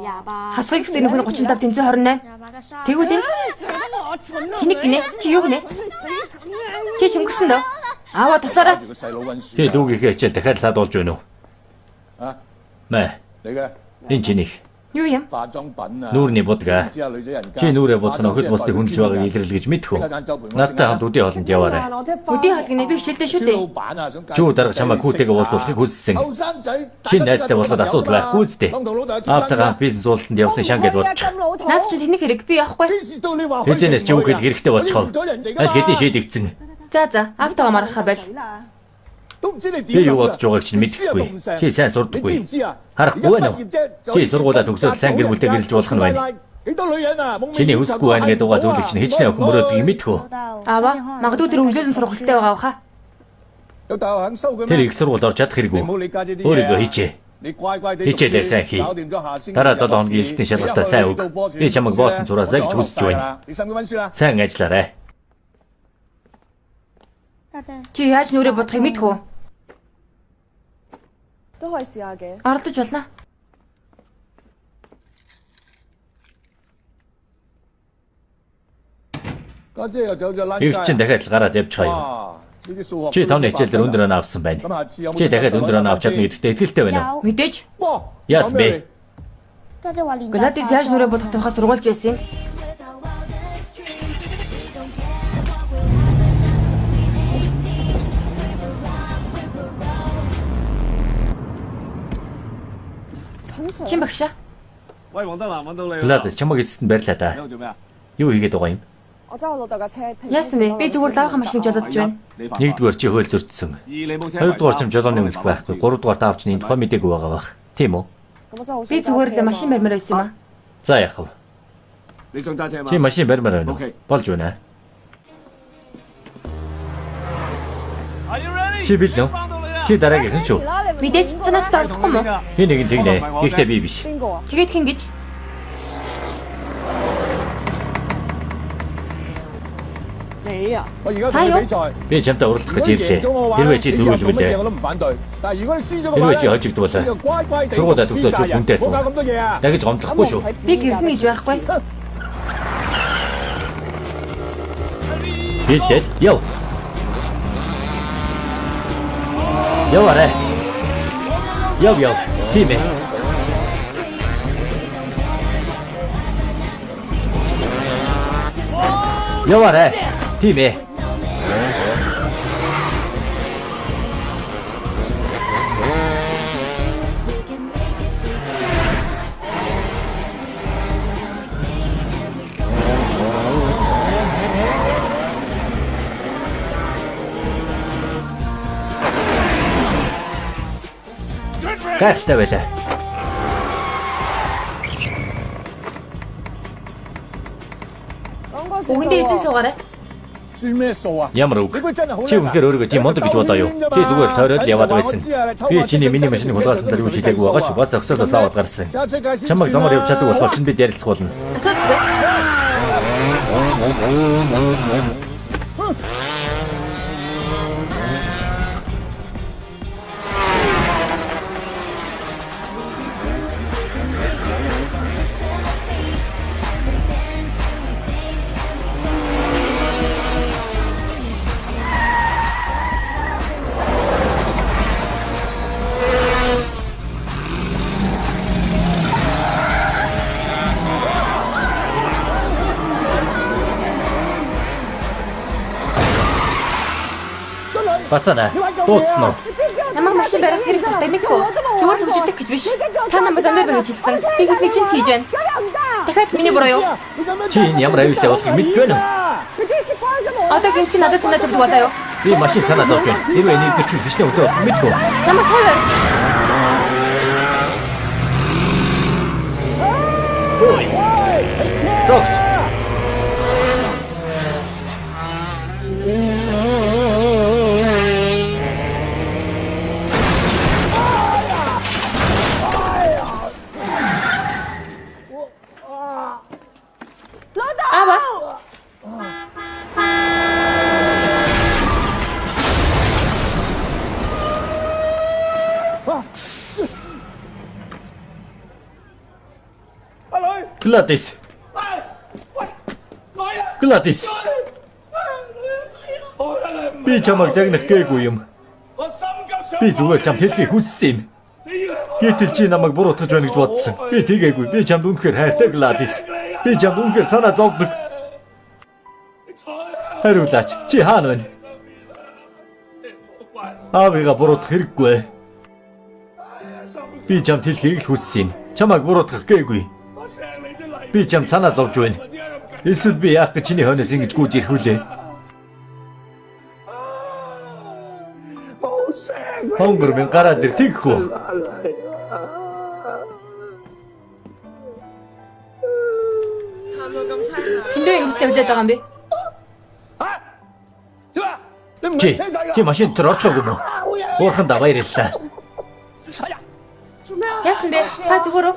Хасгыг гэсэн хүн 35 тэмцүү 28. Тэгвэл энэ тэнийг гинэ? Чи юу гинэ? Чи ч өнгөрсөн дөө. Аваа туслаарай. Тэ дүүгийнхээ хичээл дахиад саад болж байна уу? Мэ. Энэ чиний. Юу юм? Нүүрний будга. Чи нүүрээ будах нь охид бусдыг хүндж байгааг илэрлэж гэж мэдхүү. Надтай хамт үдийн хоолнд яваарай. Үдийн хоолны би хичээлдээ шүү дээ. Чүү дарга чамаа хүүтэйгээ уулзуулахыг хүссэн. Шинэ найзтай болоход асуудал байхгүй үстэй. Аавтайгаа хамт бизнес уулзалтанд явсны шан гэж бодчих. Наад чи тэнийг хэрэг би явахгүй. Хизэнээс ч юу хэл хэрэгтэй болчихоо. Аль хэдийн шийдэгдсэн. За аавтайгаа марахаа байл. Би юу бодож байгааг чинь мэдэхгүй. Чи сайн сурдаггүй. Харахгүй байна уу? Чи сургуулаа төгсөөд сайн гэр бүлтэй гэрэлж болох нь байна. Чиний хүсэхгүй байна гэдэг угаа зүйлийг чинь хичнээн охин мөрөөдгийг мэдхүү. Аава, магадгүй тэр өглөөлөн сурах хэрэгтэй байгаа баха. Тэр их сургуульд орж чадах хэрэггүй. Өөрийгөө хийчээ. Хичээлээ сайн хий. Дараа 7 хоногийн элтний шалгалтаа сайн өг. Би чамайг боосон зураасаа гэж хүсэж байна. Сайн ажиллаарай. Чи яаж нүрээ бодохыг мэдхүү? Оролдож болно. Их чинь дахиад л гараад явчихаа юу? Чи 5-ны хичээл дээр өндөр оноо авсан байна. Чи дахиад өндөр оноо авч чадна гэдэгт итгэлтэй байна уу? Мэдээж. Яас бэ? Гладис яаж нүрээ бодох тухай сургуульж байсан юм? Чин багшаа. Гладис чамайг эцэст нь барьлаа да. Юу хийгээд байгаа юм? Яасан бэ? Би зүгээр лавхан машиныг жолоодож байна. Нэгдүгээр чи хууль зөрчсөн. Хоёрдугаар ч жолооны өмнөх байхгүй. Гуравдугаар таавчны энэ тухай мэдээгүй байгаа бах. Тийм үү? Би зүгээр л машин барьмаар байсан юм аа. За яах вэ? Чи машин барьмаар байна уу? Болж байна. Чи бил нөө? Чи дараагийн хэн шүү? Мэдээж та надад оролдохгүй мó? Хин нэг нь тэгнэ. Гэхдээ би биш. Тэгээд хэн гэж? Би чамтай уралдах гэж ирлээ. Хэрвээ чи дөрүүлвэлээ. Хэрвээ чи хожигдвол сургуулиа төгсөөж хүнтэй суу. Дагж гомдлохгүй шүү. Би гэрэлнэ гэж байхгүй. Бэлдэл яв. Яваарэ. Яв. Тийм ээ. Яваарэ. Тийм ээ. Гайхалтай байлаа. Үгэндээ эзэн суугаарай. Ямар үг? Чи үнэхээр өөрийгөө тийм мондог гэж бодоо юу? Чи зүгээр тойроод яваад байсан. Би чиний миний машиныг хулгайлсан дэргүй жилээгүй байгаа ч бас өгсөлөөс аваад гарсан. Чамайг замаар явж чаддаг болохоор чинь бид ярилцах болно. Асуудалгүй. Бацаана. Дуусна уу? Намайг машин барих хэрэг тултай мэдгүй. Зүгээр л хөгжүүлэх гэж биш. Та намайг зандар барих гэж хэлсэн. Би хэсэг чинь хийж байна. Дахиад миний буруу юу? Чи энэ ямар аюултай болохыг мэдгүй байна уу? Одоо гинт надад танаа тавьдаг болоо юу? Би машин санаа зовж байна. Хэрвээ энийг гэрчүүл хичнээн өдөө мэдгүй. Намайг тавь. Докс. Ава. Gladys. Gladys. Би чамайг загнах гээгүй юм. Би зүгээр чамд хэлхийг хүссэн юм. Гэтэл чи намайг буруутгаж байна гэж бодсон. Би тэгээгүй. Би чамд үнэхээр хайртай Gladys. Би чамд үнэхээр санаа зовдөг. Хариулаач. Чи хаана байна? Аавыгаа буруутгах хэрэггүй. Би чамд хэлхийг л хүссэн юм. Чамайг буруутгах гээгүй. Би чамд санаа зовж байна. Эсвэл би яах гэж чиний хойноос ингэж гүйж ирэх вүлээ? Хонгор минь гараад ир тэгхүү. Хиндрээ ингэж явлаад байгаа юм бэ? Чи машин дээр орчихоогүй мó? Буурхандаа баярлалаа. Яасан бэ? Та зүгээр үү?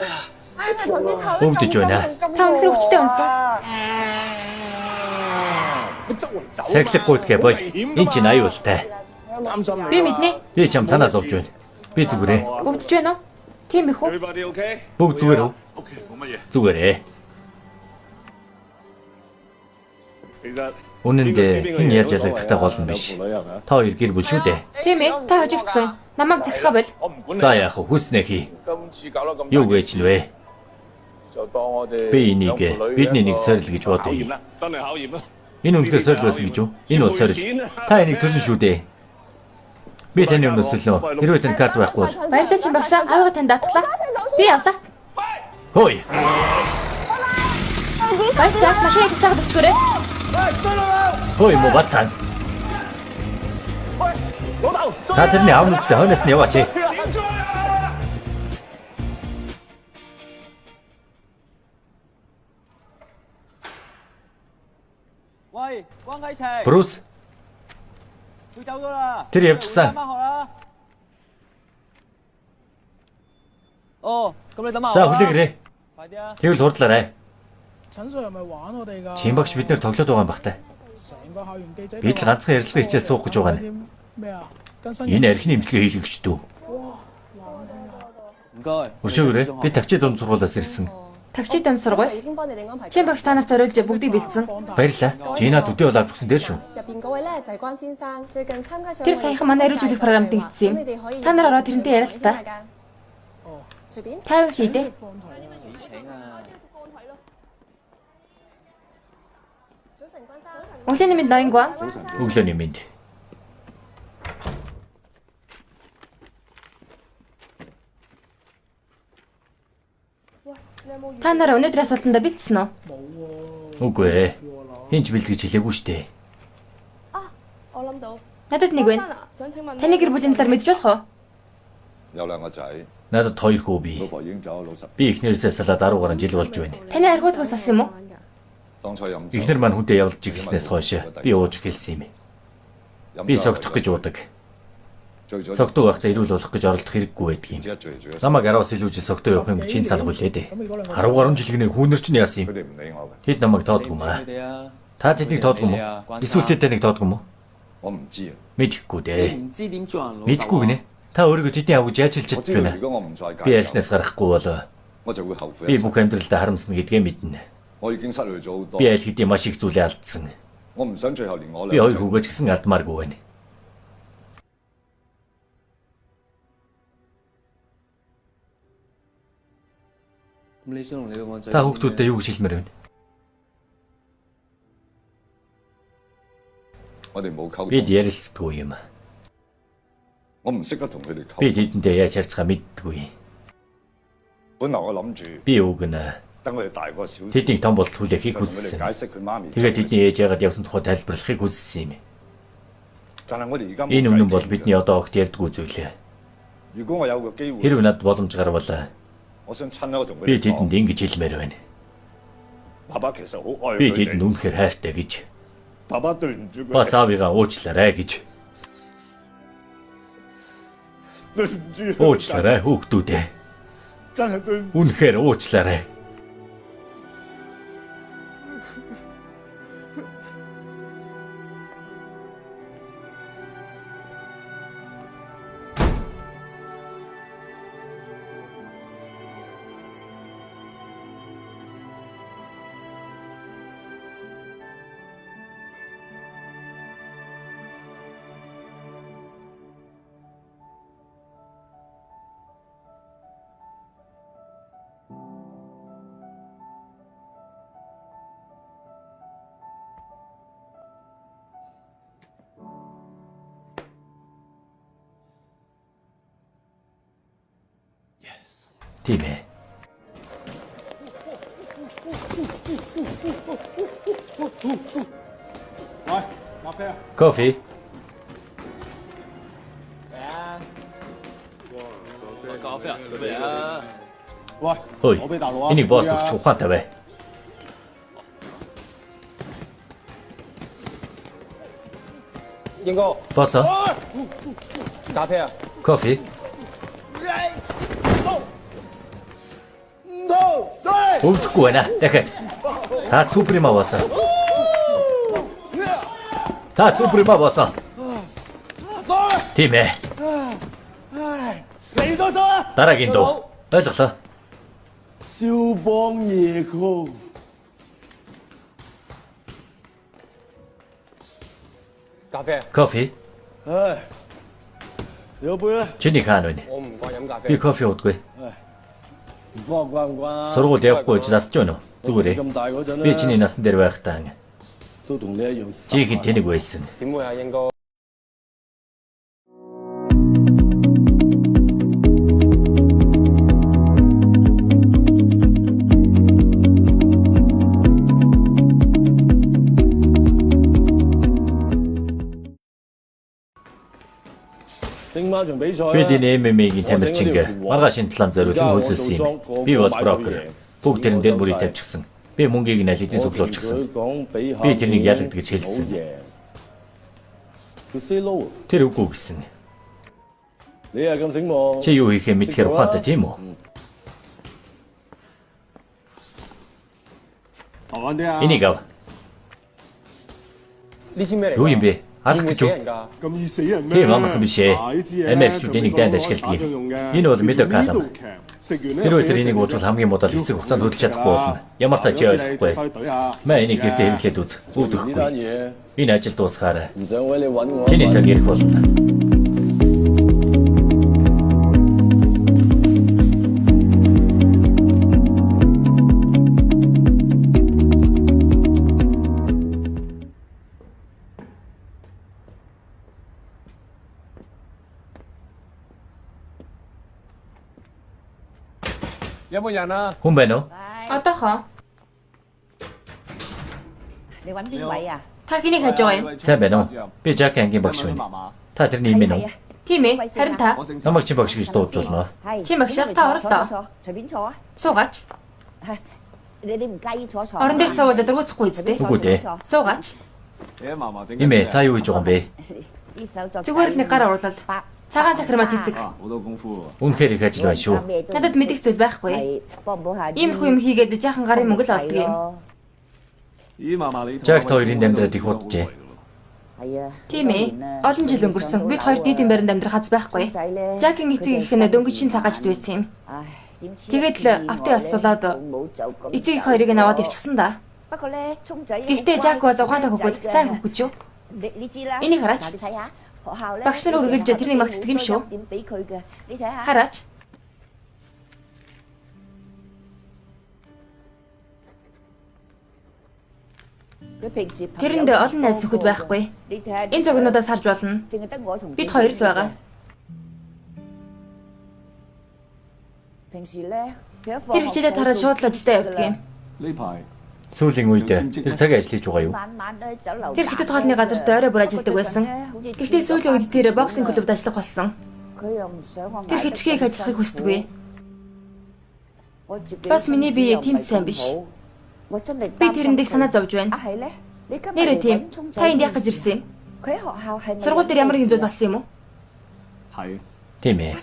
Өвдөж байна. Та өнөхөр өвчтэй унсан. Сахилах гүйдгээ бол энэ чинь аюултай. Би мэднэ. Би чам санаа зовж байна. Би зүгээрээ. Өвдөж байна уу? Тийм их үү? Бүгд зүгээр үү? Зүгээрээ. Үнэн дээр хэн яаж ялагдахтай гол нь биш. Та хоёр гэр бүл шүү дээ. Тийм ээ. Та хожигдсон. Намайг захиргаа бол. За яах вэ? Хүснэ хий. Юу гэж нь вэ? Би энийг бидний нэг сорил гэж бодъё. Энэ үнэхээр сорил байсан гэж үү? Энэ бол сорил. Та энийг төлнө шүү дээ. Би таны өмнөөс төлнө. Хэрвээ тань карт байхгүй бол. Баярлалаа чинь багшаа. Аавыгаа тань даатглаа. Би явлаа. Хөөе. Баярлалаа. Машиныг цаагаад өгчгөөрэй. Ой, муу бацсан. Та тэрний аав нүдтэй хойноос нь яваач. Брус. Тэр явчихсан. За хүлээгээрэй. Тэгвэл хурдлаарай. Чин багш бид нэр тоглоод байгаа юм бах та. Бид л ганцхан ярилцлага хичээл суух гэж байгаа нь. Энэ архины имчилгээ хийлгэгч дүү. Өршөөрэй. Би тагчид дунд сургуулиас ирсэн. Тагчид дунд сургууль. Чин багш та нарт зориулж бүгдийг бэлдсэн. Баярлалаа. Жина төдий бол авч өгсөн дээр шүү. Тэр саяхан манай ариун жүжиг програмд нэгдсэн юм. Та нар ороод тэрнтэй ярилцлаа. Тайвал хийдэ. Өглөөний мэнд ноёнгоо. Өглөөний мэнд. Та нар өнөөдрийн асуултандаа бэлдсэн үү? Үгүй ээ. Хинч бэлтгэж хэлээгүй штэ. Надад нэг байна. Таны гэр бүлийн талаар мэдж болох уу? Надад 2 хүү бий. Би эхнэрээсээ салаад 10 гаруй жил болж байна. Таны аргуудгаас асан юм уу? Эхнэр маань хүнтэй явуулж ирснээс хойш би ууж эхэлсэн юм. Би согтох гэж уудаг. Согтуу байхдаа ирүүл болох гэж оролдох хэрэггүй байдаг юм. Намайг араас илүү жил согтуу явах юм чинь салах үлээ дээ. 10 гаруй жилгнээ хүүнэр чинь яасан юм? Тэд намайг тоодгүй маа. Та тэднийг тоодгүй юм уу? Эсвэл тэд таныг тоодгүй юм уу? Мэдхгүй дээ. Мэдхгүй гинэ. Та өөрийгөө тэдний авгаж яаж хэлж чадж байна? Би архинаас гарахгүй бол би бүх амьдралдаа харамсна гэдгээ мэднэ. Би аль хэдийн маш их зүйлээ алдсан. Би 2 хүүгөөч гэсэн алдмааргүй байна. Та хүүхдүүдтэй юу гэж хэлмээр байна? Бид ярилцдаггүй юм. Би тэдэнтэй яаж харьцахаа мэддэггүй. Би үг нь тэднийг том болт хүлээхийг хүссэн. Тэгээд тэдний ээж яагаад явсан тухай тайлбарлахыг хүссэн юм. Энэ үнэн бол бидний одоо огт ярьдаггүй зүйл. Хэрвээ надад боломж гарвал би тэдэнд ингэж хэлмээр байна. Би тэдэнд үнэхээр хайртай гэж. Бас аавыгаа уучлаарай гэж. Уучлаарай хүүхдүүдээ. Үнэхээр уучлаарай. Тийм ээ. Кофе. Ой, энийг босс өгч ухаантай бай. Босс. Кофе. Өвдөхгүй байна. Дахиад. Та суприма босоо. Та суприма босоо. Тийм ээ. Дараагийн дуу. Ойлголоо. Кофе. Чиний хаан байна. Би кофе уудгүй. Сургууль явахгүй ч засч байна уу? Зүгээрээ. Би чиний насан дээр байхдаа чихэн тэнэг байсан. Би энэ MMA-гийн тамирчин маргаашийн план зориулсан үзүүлсэн юм. Би бол брокер. Бүгд тэрэн дээр мөрийг тавьчихсан. Би мөнгийг нь аль хэдийн цуглуулчихсан. Би тэрнийг ялагд гэж хэлсэн. Тэр үгүй гэсэн. Чи юу хийхээ мэдхээр ухаантай тийм үү? Энийг ав. Юу юм бэ? Алах гэж юу? Тийм амархан биш ээ. Америкчууд энийг дайнд ашигладаг юм. Энэ бол медокалам. Тэр өдөр энийг уужвал хамгийн модал хэсэг хугацаанд хөдөлж чадахгүй болно. Ямар ч чи ойлгохгүй. Маа энийг гэртээ хэрэглээд үз. Үүдэхгүй. Энэ ажил дуусгаарай. Чиний цаг ирэх болно. Хүн байна уу? Одоохоо та хэнийг хаж байгаа юм? Сайн байна уу? Би Жак ангийн багш байна. Та тэрний юм байна уу? Тийм ээ. Харин та Намайг чи багш гэж дуудаж болно. чи багш та оролдоо. Суугаач. Орон дээр суугаад дөрвөцөхгүй зү дээ. Үгүй дээ. Суугаач. Имэ та юу хийж байгаа юм бэ? Зүгээр нэг гар урлал. Цагаан цахирмаа цэцэг. Үнэхээр их ажил байна шүү. Надад мэдих зүйл байхгүй. Иймэрхүү юм хийгээд жаахан гарын мөнгө л олдог юм. Жак хоёрын амьдраад их боджээ. Тийм ээ. Олон жил өнгөрсөн. Бид хоёр дийдэн байранд амьдрах хаз байхгүй. Жакийн эцэг их нь дөнгөж шин цагаажд байсан юм. Тэгээд л автыг ослуулад эцэг их хоёрыг нь аваад явчихсан да. Гэхдээ Жак бол ухаантай хөгөөд сайн хөгөж юу? Энийг хараач. Багш нар үргэлж тэрнийг магтдаг юм шүү. Хараач. Тэрэнд олон найз нөхөд байхгүй. Энэ зургуудаас харж болно. Бид хоёр л байгаа. Тэр хичээлээ тараад шууд л ажилдаа явдаг юм. Сүүлийн үед тэр цаг ажил хийж байгаа юу? Тэр хятад хоолны газарт орой бүр ажилладаг байсан. Гэхдээ сүүлийн үед тэр боксинг клубт ажиллах болсон. Тэр хэтэрхийг ажиллахыг хүсдэггүй. Бас миний бие тийм сайн биш. Би тэрэндээ санаа зовж байна. Нэрээ тийм. Та энд яах гэж ирсэн юм? Сургууль дээр ямар нэгэн зүйл болсон юм уу? Тийм ээ.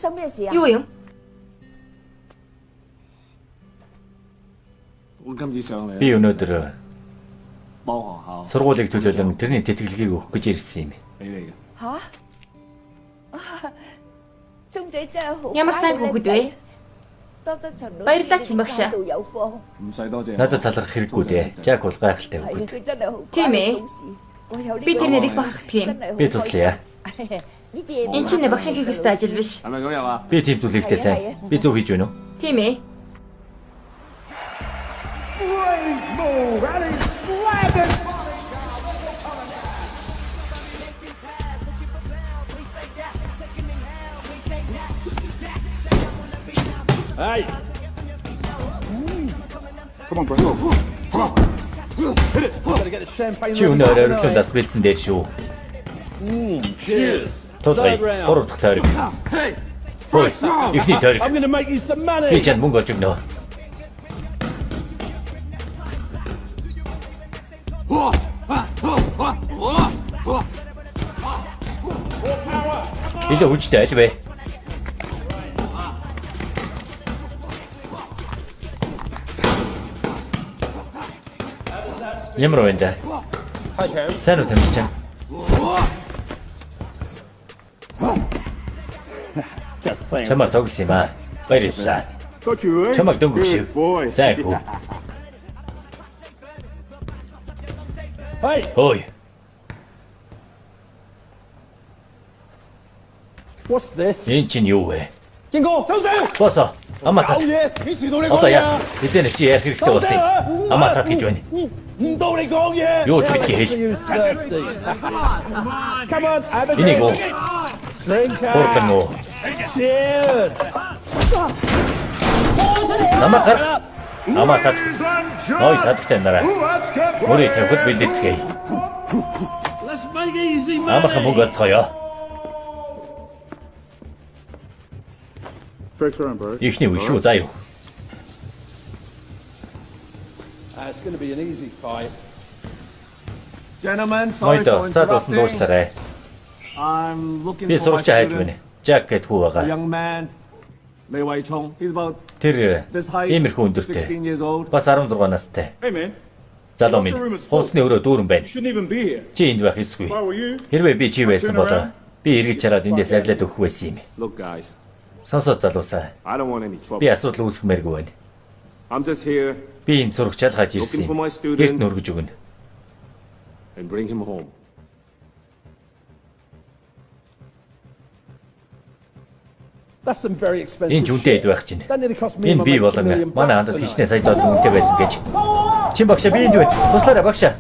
Юу юм? Би өнөөдөр сургуулийг төлөөлөн тэрний тэтгэлгийг өгөх гэж ирсэн юм. Ямар сайн хүүхэд вэ? Баярлалаа чи багш. Надад талархах хэрэггүй дээ. Жак бол гайхалтай хүүхэд. Тийм ээ. Би тэр нэрийг бахархдаг юм. Би туслая. Энд чинь багш хийх ёстой ажил биш. Би тийм зүйл хийхдээ сайн. Би зөв хийж байна уу? Тийм ээ. Hey! Come on, bro. Come on. Hit it. Gotta get the champagne. Чи өнөөдөр өргөлөнд бас бэлдсэн дээр шүү. Cheers. Тодорхой. Гурав дахь тойрог. Хөөе. Ихний тойрог. I'm gonna make you some money. Би чанд мөнгө олж өгнө. Илүү хүчтэй аль вэ? Ямар байна даа? Сайн уу тамирчин? Чамаар тоглосон юм аа. Баярлалаа. Чамаг дөнгөж шүү. Сайн хөө. Ой. What's this? Энэ чинь юу вэ? Jingo. Босоо. Аматат. Одоо яасан? Эзэн чи ярих хэрэгтэй болсон юм. Аматат гэж байна. Юу ч гэдгийг хэл. Come on, have a Энийг уу. drink. Хурдан уу. Cheers. Намаа гар. Аматат. Ой таттай нараа. Мөрий тавьд бэлдэцгээе. Амархан мөнгө олцгоё. Ихний үе шүү заа юу. It's going to be an easy fight. Gentlemen, Ноёдоо саад болсон дуучлаарай. I'm looking Би for my сурагч хайж student, байна. Жак гэд хүү a байгаа. young man, Lei Wei Chong. He's about Тэр this height, иймэрхүү 16 өндөртэй. years old. Бас 16 настай. Hey man, Залуу минь. Хууцны өрөө дүүрэн байна. you shouldn't even be here. Чи энд байх ёсгүй. If I were you, Хэрвээ би чи байсан бол би эргэж чараад эндээс арилаад өгөх байсан юм. Look, guys, Сонсоо залуусаа. I don't want any trouble. Би асуудал үүсгэмээргүй байна. I'm just here Би энэ сурагчаал хааж ирсэн юм. Гэрт нүргэж өгнө. and bring him home. That's some very expensive Энэ жүнтэй shit. хэд байх чинь. That nearly cost me and Энэ my би mates $1 болон million манай bucks хандад tonight. хичнээн сая доллар үнэтэй байсан гэж. Чин багшаа би энд байна. Туслаарай багшаа.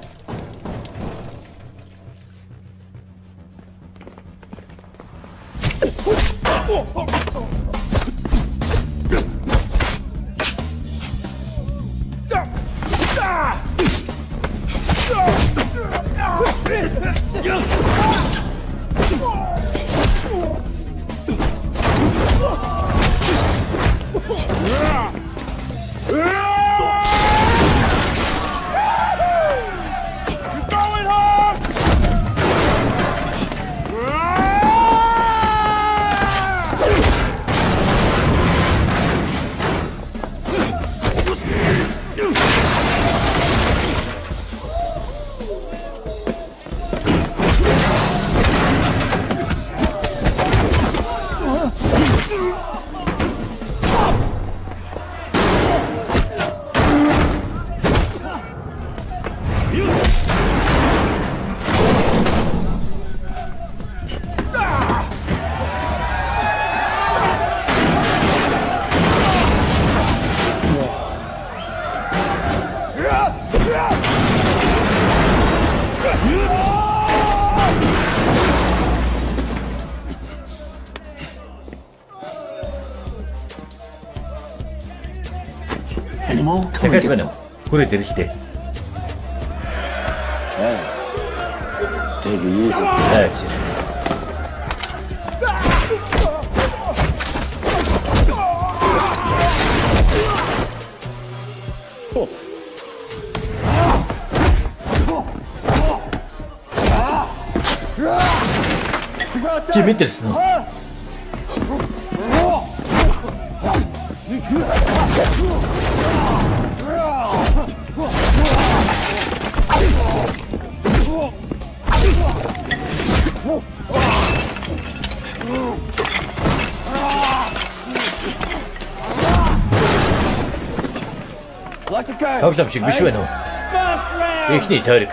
Дахиад байна уу? Хүрээд ирлээ. Take it easy. Хайрч. Чи мэдэрсэн үү? Like a go. Тоглоом шиг биш байна уу? First round. Эхний тойрог.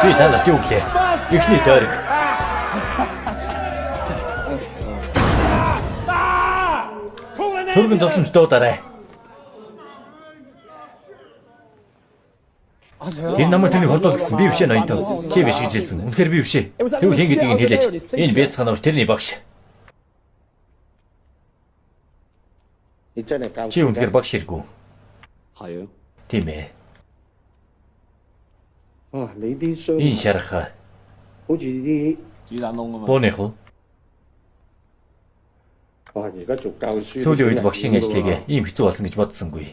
Би танарт юу гэлээ? Эхний тойрог. Түргэн тусламж дуудаарай. Тэр намайг тэрний холбоол гэсэн би биш ээ ноёнтой. Чи биш гэж хэлсэн. Үнэхээр би биш ээ. Түр хин гэдгийг нь хэлээч. Энэ бяцхан авч тэрний багш. Чи үнэхээр багш хэрэггүй. Higher. Тийм ээ. 你啲傷 Энэ шарах 好似啲，子彈窿啊嘛。 бооных уу? 而家做教書。 Сүүлийн үед багшийн ажлыг ийм хэцүү болсон гэж бодсонгүй.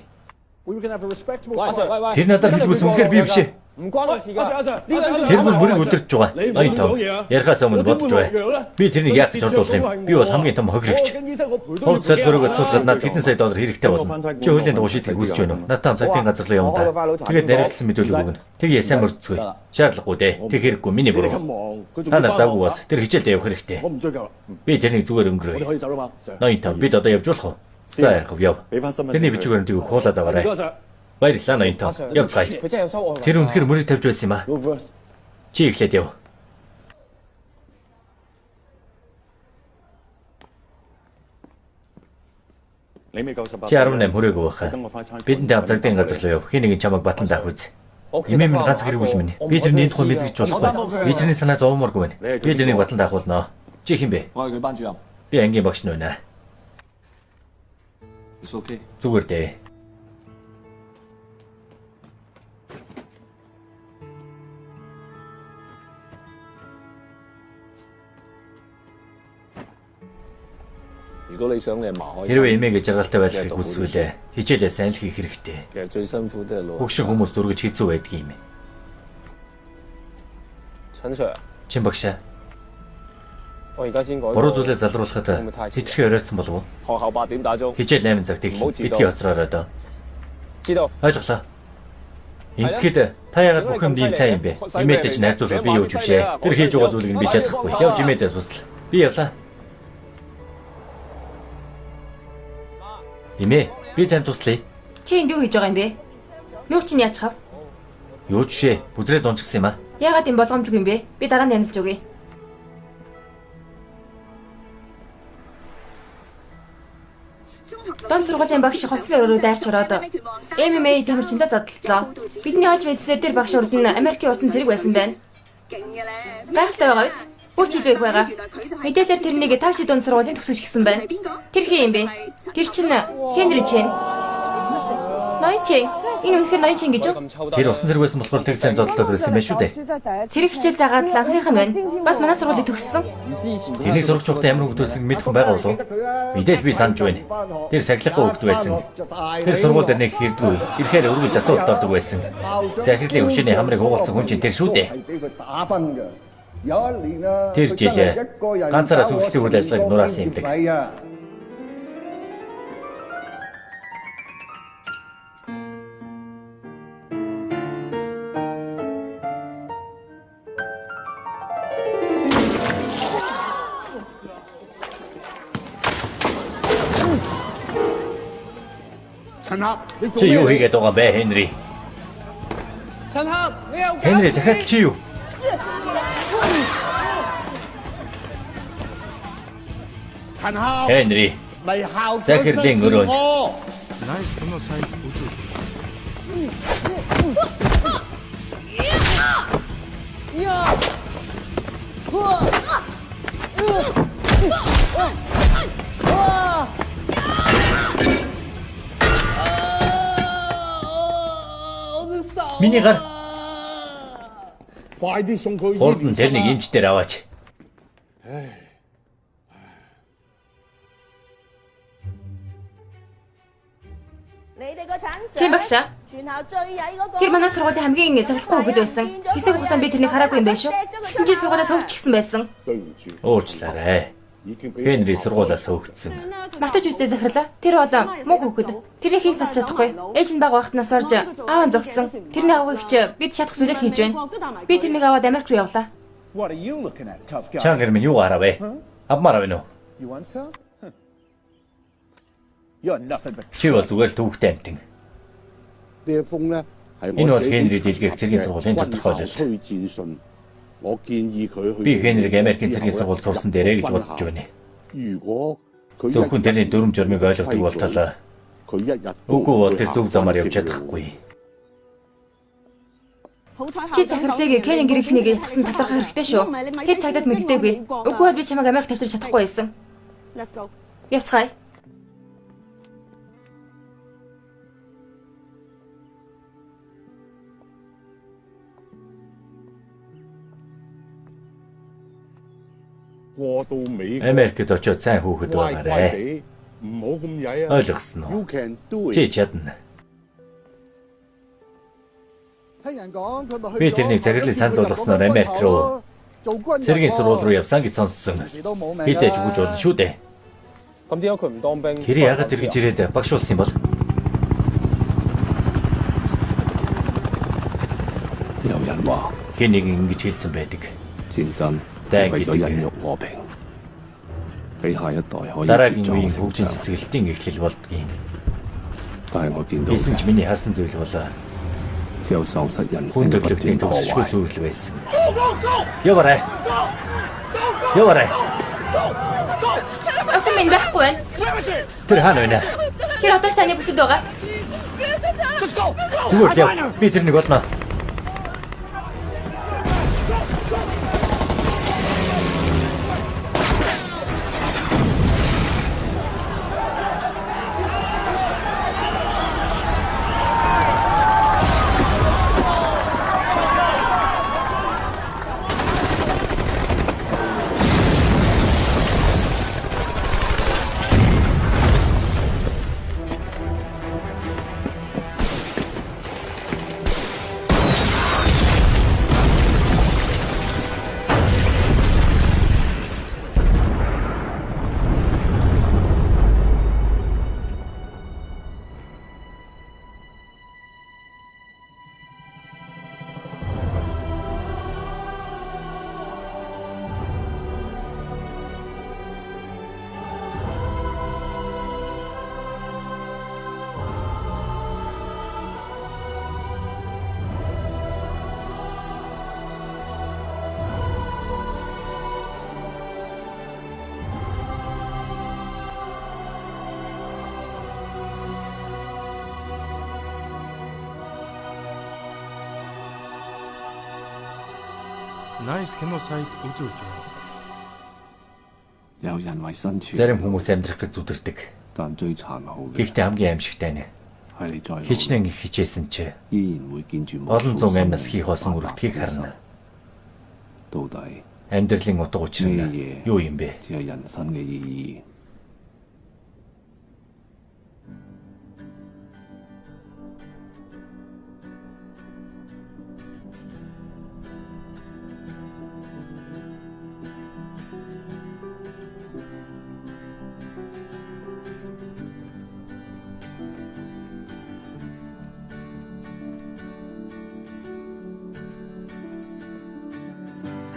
We were gonna have a respectable fight. Тэр надад хэлбэл үнэхээр би биш ээ. 唔關我事㗎。 Тэр мөн мөрийг өдөрч байгаа. Ноёнтой. Ярихаас өмнө бодож бай. Би тэрнийг яах гэж ордуулах юм? Би бол хамгийн том хохирогч. Ховд салбарыг цуглаад над хэдэн сая доллар хэрэгтэй болно. Чи хуулийн дагуу шийдлийг үүсэж байна уу? Надтай хам цагтын газар руу явна да. Тэгээд наривчлсан мэдүүлэг өгнө. Тэгээ сайн мөрдцгөө. Шаардлагагүй дээ. Тэг хэрэггүй миний буруу. Та нар завгүй бас тэр хичээлдээ явах хэрэгтэй. 我唔追究啦， Би тэрнийг зүгээр 我哋 өнгөрөөе. 可以走啦嘛。Sir。 Ноёнтой бид одоо явж болох уу? За яв. Тэрний бичгээр нь тийг хуулаад байгаарай. Баярлалаа ноёнтоо. Явцгаая. Тэр үнэхээр мөрийг тавьж байсан юм аа. Чи эхлээд яв. Чи 18 хүрээгүй баха. Бидэнд авзагдсан газар руу яв. Хин нэгэн чамайг батлан даах үз. Эмээ минь ганц гэрүүл минь. Би тэрний тухай мэдгэж болохгүй. Би тэрний санаа зовморгүй байна. Би тэрнийг батлан даах болно. Чи хин бэ? 我係佢班主任。 Би ангийн багш нь байна. It's okay。 Зүгээр дээ.如果你想你阿嫲開心， Хэрвээ эмээгээ жаргалтай байлгахыг хүсвэл хичээлээ сайн л хийх хэрэгтэй. 其實最辛苦都係老。 Хөгшин хүмүүс дөргөж хэцүү байдаг юм.陳 Sir， Чин багшаа. 我而家先改。 Буруу зүйлээ залруулахад хитрхи оройтсан болов уу? 學校8點打鐘。 Хичээл 8 цагт эхлэх бидний хоцроор одоо. 知道。 Ойлголоо. Ингээд та яагаад бүх юм ийм сайн юм бэ? Эмээтэй ч найзуулга би юу ч бишээ. Тэр хийж байгаа зүйлийг нь би чадахгүй. Явж эмээдээ туслаа. Би явлаа. Эмээ, би тань туслая. Чи энд юу хийж байгаа юм бэ? Юу чинь яачхав? Юу ч шээ. Бүдрээ дунчихсан юм аа. Яагаад юм болгоомжгүй юм бэ? Би дараа нь янзлж өгье. Дон сургуулийн багш хувцсны өрөөрөө дайрч ороод MMA тамирчиндээ зодтолцоо. Бидний хаж мэдсээр тэр багш урд нь Америкийн усан зэрэг байсан байна. Гайхалтай байгаа биз? Бүх жил байх байгаа. Мэдээлэлээр тэрнийг такси дон сургуулийн төгсөж гисэн байна. Тэр хин юм бэ? Тэр чинь Хенри Чен. Ноён Чен. Энэ үнэхээр Ноён Чен гэж үү? Тэр усан зэрэг байсан болохоор тэг сайн зодлоод байсан байх шүү дээ. Цэрэг хичээл заагаад л анхных нь байна. Бас манай сургуулийг төгссөн. Тэрний сурагч байхдаа ямар хөвгт байсан мэдхэн байгаа болов уу? Мэдээж би санаж байна. Тэр сахилгагүй хөвгт байсан. Тэр сургууль дээр нэг хэрдгүй ирэхээр өргөж асуудалд ордог байсан. Захирлын хөшөөний хамрыг хугалсан хүн чинь тэр шүү дээ. Тэр жил ганцаараа төгслийн үйл ажиллагааг нураасан юм даа. Чи юу хийгээд байгаа бэ, Хенри? Хенри, дахиад чи юу? Хенри. Захирлын өрөөнд. Миний гар. Хурдан тэрнийг эмчтэр аваач. Чи багшаа. Тэр манай сургуулийн хамгийн цаглахгүй хөгд байсан. Хэсэг хугацаанд би тэрнийг хараагүй юм байна шүү. Тэгсэн чи сургуулиас хөвчихсэн байсан. Уучлаарай. Хенри сургуулиас хөвгдсөн. Мартаж үстэй захирлаа. Тэр бол муу хөгд. Тэрний хин засч чадахгүй. Ээж нь бага байхтнаас орж аав нь зогцсон. Тэрний авыг ч бид чадах зүйлээ хийж байна. Би тэрнийг аваад Америк руу явлаа. Чангэр минь юу гарав вэ? Авмаар байна уу? Чи бол зүгээр л төвөгтэй амтэн. Энэ бол Хенри дэлгээх цэргийн сургуулийн тодорхойлол. Би Хенриг Америкийн цэргийн сургууль сурсан дээрээ гэж бодож байна. Зөвхөн тэрний дүрм журмыг ойлгодог болтол үгүй бол тэр зөв замаар явж чадахгүй. Чи захирлыг Кенийн гэрхнийг ятгсан талархах хэрэгтэй шүү. Тэр цагдаад мэддэггүй. Үгүй бол би чамайг Америк тавьчих чадахгүй байсан. Явцгаая. Америкт очиод сайн хүүхэд байгаарэ. Ойлгосон уу? Чи чадна. Би тэрнийг захирлын санд болгосноор Америк руу цэргийн сургууль руу явсан гэж сонссон. Хизээж үгүйж болно шүү дээ. Тэр яагаад тэргэж ирээд багш болсон юм бол? Хэн нэг ингэж хэлсэн байдаг. 戰爭 Дай為咗 гэдэг. 孕育和平，俾下一代可以接 Дараагийн 續 үеийн 成 хөгжин 長。 цэцгэлтийн эхлэл болдгийг. 但係我見到 Гэсэн ч миний харсан зүйл бол 只有喪失人性嘅不 хүндрэлтэй 斷破 төгсшгүй 壞。 зүйл байсан. Яваарай. Яваарай. Охин минь байхгүй байна. Тэр хаана байна? Тэр одоо ч таны бүсэд байгаа. Зүгээр л яв. Би тэрнийг олно. Nice кино сайт үзүүлж байна. 有人為生存， Зарим хүмүүс амьдрах гэж зүдэрдэг. 但最殘酷嘅 Гэхдээ хамгийн аимшигтай нь 係你再努力 хичнээн их хичээсэн ч 依然會見住無 олон 數 зуун 生 амьнас 命 хийх болсон 白白 өрөвдгийг 犧牲 харна. 到底 Амьдралын утга учир нь юу юм бэ? 只係人生嘅意義。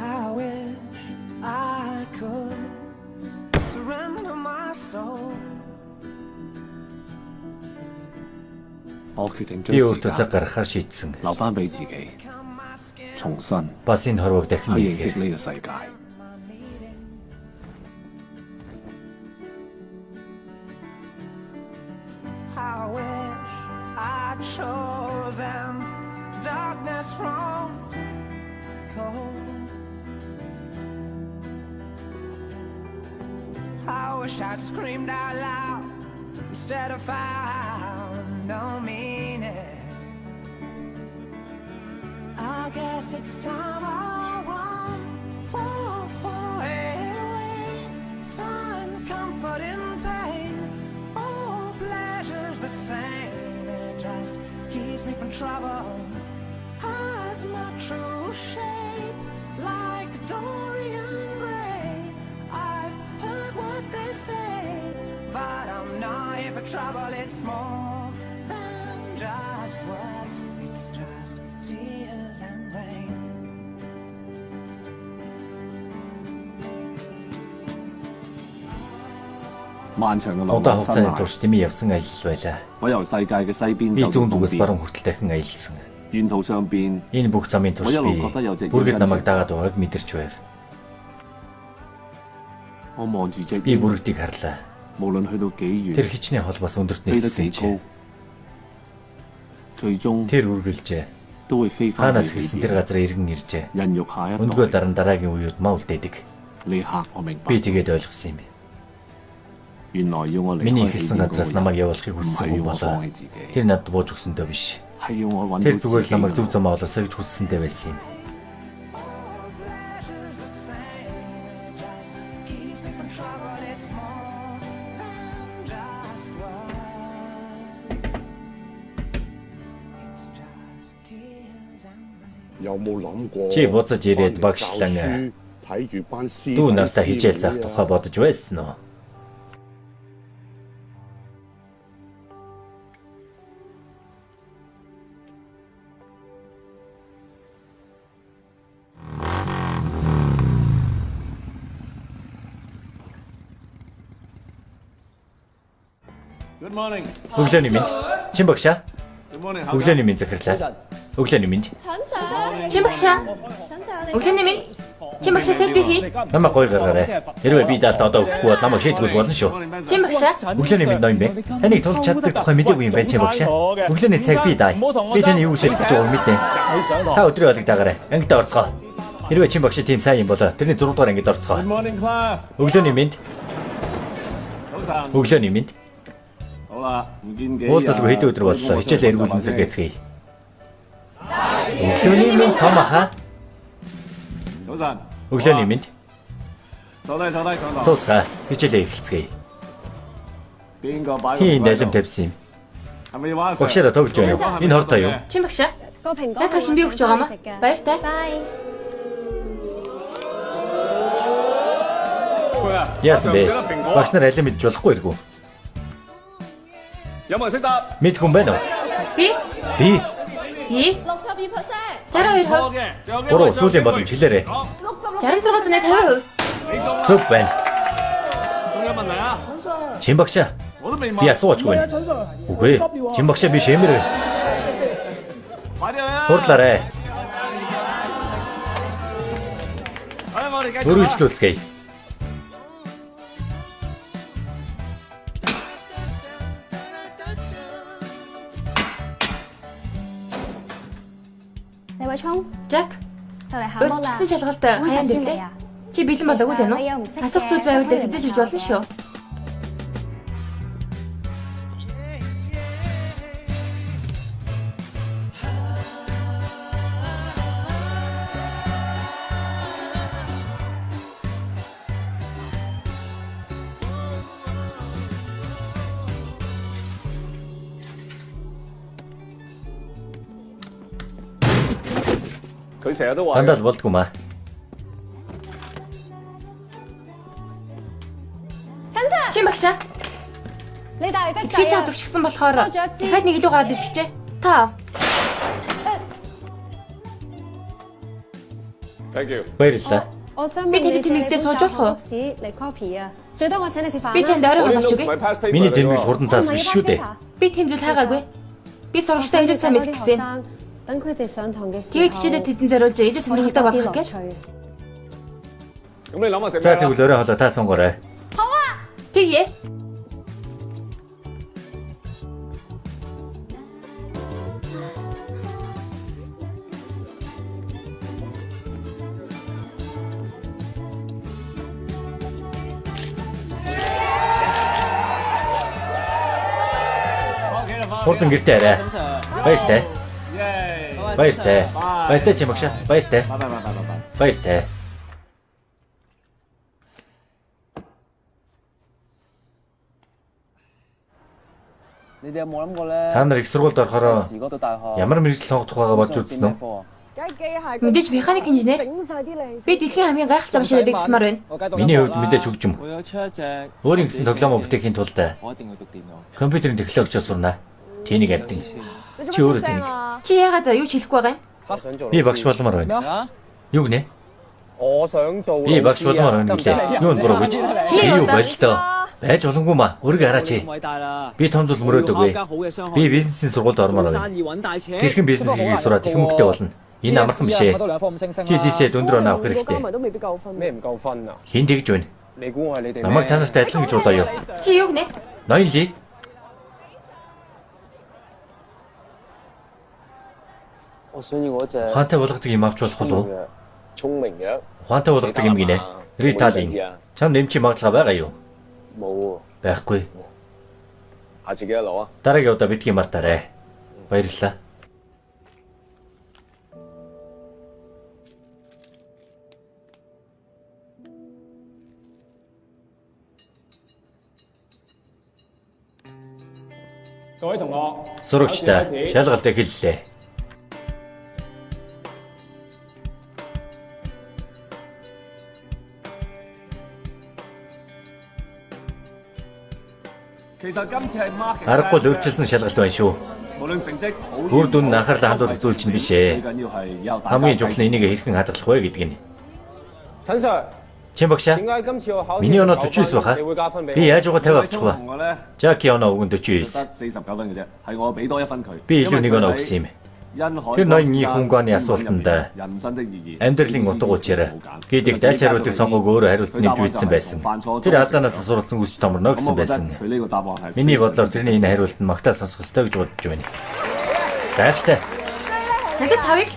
I wish I could surrender my soul. 我決定將 Би 時 өөртөө 間 цаг гаргахаар шийдсэн. 留翻俾自己，重新 Бас энэ хорвоог дахин 去認識 хийхээр 呢個世界。 I wish I'd chosen darkness from cold. I wish I'd screamed out loud instead of found no meaning. I guess it's time I run for away, find comfort in pain. All pleasure's the same, it just keeps me from trouble. Hides my true shape like Dorian Gray. I've heard what they say, but I'm not here for trouble. It's more than just words, it's just tears and rain. Удаан хугацааны турш дэмий явсан аялал байлаа. 我由世界嘅西邊 Би 走 зүүн 到東 зүгээс 邊， баруун хүртэл дахин аялсан. 沿途上邊 Энэ бүх замын турш би бүргэд намайг дагаад байгааг мэдэрч байв. 我望住隻 Би 鷹， бүргэдийг харлаа. 無論去到幾 Тэр 遠， хичнээн хол бас өндөрт 飛得 ниссэн 幾 ч 高，最終 тэр үргэлжээ. 都會飛翻 Хаанаас 去 хэлсэн 起 тэр 點， газар иргэн иржээ. 孕育下一 Өндгөө 代。 дараагийн үеуд маа үлдээдэг. 呢刻我明白 Би，тэгээд ойлгосон юм. 原來要我離 Миний 開起 ихэлсэн 點 газраас 嗰個 намайг 人， явуулахыг 唔 хүссэн 係 хүн 要我 болоо. 放棄自己， Тэр надад бууж өгсөндөө биш. 係要我揾 Тэр 到自 зүгээр 己 л намайг 嘅 зөв 路。 замаа олоосоо гэж хүссэндээ байсан юм. All pleasure's the same, it just keeps me from trouble. It's more than just words, it's just tears and rain. 有冇諗過 Чи буцаж ирээд багшлан 睇住班師 дүү нартай хичээл заах тухай бодож байсан уу? Good morning. Өглөөний мэнд. Чин багшаа. Өглөөний минь захирлаа. Өглөөний минь. Чин багшаа. Өглөөний минь. Чин багшаа селфи хий. Намайг гоё гаргаарай. Хэрвээ би даалт одоо өгөхгүй бол намайг шийдгүүл болно шүү. Чин багшаа. Өглөөний минь ноён бэ. Таныг тулж чаддаг тухай мэдээгүй юм байна Чин багшаа. Өглөөний цаг би дай. Би таны юу шийдэж байгааг мэднэ. Та өдрийн хоолыг дагаарай. Ангид орцгоо. Хэрвээ Чин багшаа тийм сайн юм бол тэрний 6 дугаар ангид орцгоо. Өглөөний минь. Өглөөний минь. Уулзалгүй хэдэн өдөр боллоо. Хичээл эргүүлэн сэргээцгээе. Өглөөний минь томаха. Өглөөний минь. Цоцгаа хичээлээ эхэлцгээе. Хин дэлгэм тавьсан юм. Багшаараа тоглож байна уу? Энэ хортой юу? Чин багшаа. Наад хашин би өгч байгаамаа. Баяртай. Яасан бэ? Багш нар алим мэдж болохгүй эргүү. Мэд хүн байна уу? Би. Би. Хий. 62%. Буруу сүүлийн боломж хэлээрэй. 66.50%. Зөв байна. Чин багшаа. Би асуучгүй байна. Үгүй. Чин багшаа би шимэр. Хурдлаарай. Үргэлжлүүлцгээе. Жак. Өчигдсөн шалгалт хаяанд ирлээ. Чи бэлэн болоогүй л байна уу? Асуух зүйл байвал хэзээ хийж болно шүү. Дандаа л болдгоо маа. Чин багшаа. Би чаа зөвчгсөн болохоор дахиад нэг илүү гараад ирчихжээ. Та. Баярлалаа. Би таны тэмдэглэлээ сууж болох уу? Би танд орой авч өгье. Миний тэмдэглэл хурдан цаас биш шүү дээ. Би тийм зүйл хайгаагүй. Би сурагчтай илүү сайн мэдэх гэсэн юм. Тэгээд хичээлээ тэдэн зориулж илүү сонирхолтой болгох гэж. За тэгвэл орой хоолой та сонгоорой. Тэгье. Хурдан гэртээ арай. Баяртай. Баяртай. Баяртай Чин багшаа. Баяртай. Баяртай. Та нар их сургуульд орохороо ямар мэргэжил сонгох тухайгаа бодж үзсэн үү? Мэдээж механик инженер. Би дэлхийн хамгийн гайхалтай машинуудыг засмаар байна. Миний хувьд мэдээж хөгжим. Өөрийн гэсэн тоглоомоо бүтээхийн тулд компьютерийн технологичоос сурна. Тэнийг альдин. Чи өөрөө тэнийг. Чи яагаад юу ч хэлэхгүй байгаа юм? Би багш болмоор байна. Юу гинэ? Би багш болмоор байна гэлээ. Юу буруу гэж? Чи юу болтоо? Байж боломгүй маа. Өөрийгөө хараач. Би том зүйл мөрөөдөггүй. Би бизнесийн сургуульд ормоор байна. Тэрхэн бизнес хийхийг сураад их мөнгөтэй болно. Энэ амархан биш ээ. Чи дисэд өндөр оноо авах хэрэгтэй. Хин тэгж байна. Намайг та нартай адилхан гэж бодоо юу? Чи юу гинэ? Ноён ли? Ухаантай болгодог юм авч болох уу? Ухаантай болгодог юм гинэ. Риталин. Чам нэмчи магадлага байгаа юу? Байхгүй. Дараагийн удаа битгий мартаарай. Баярлалаа. Сурагчтай шалгалт эхэллээ. Аргагүй өөрчилсөн шалгалт байна шүү. Үр дүн анхаарлаа хандуулах зүйл чинь биш ээ. Хамгийн чухал нь энийг хэрхэн хадгалах вэ гэдэг нь. Чин багшаа. 點解今次我考試 Миний оноо 9 49 分 баха. 你會加分俾 Би 我？ яаж угаа 50 авчих вэ? 我咧 Жаки оноо өгөн 49. 得49分嘅啫，係我俾多一分佢。 Би илүү нэг оноо өгсөн юм. Тэр ноёны хөнгөний асуултанд амьдралын утга учир гэдэг аль хариултыг сонгоог өөрөө хариулт нэмж бичсэн байсан. Тэр алдаанаас суралцсан үсч томорно гэсэн байсан. 佢呢個答案係 Миний бодлоор тэрний энэ хариулт нь магтаал сонсох ёстой гэж бодож байна. Гайхалтай. Надад 5-ыг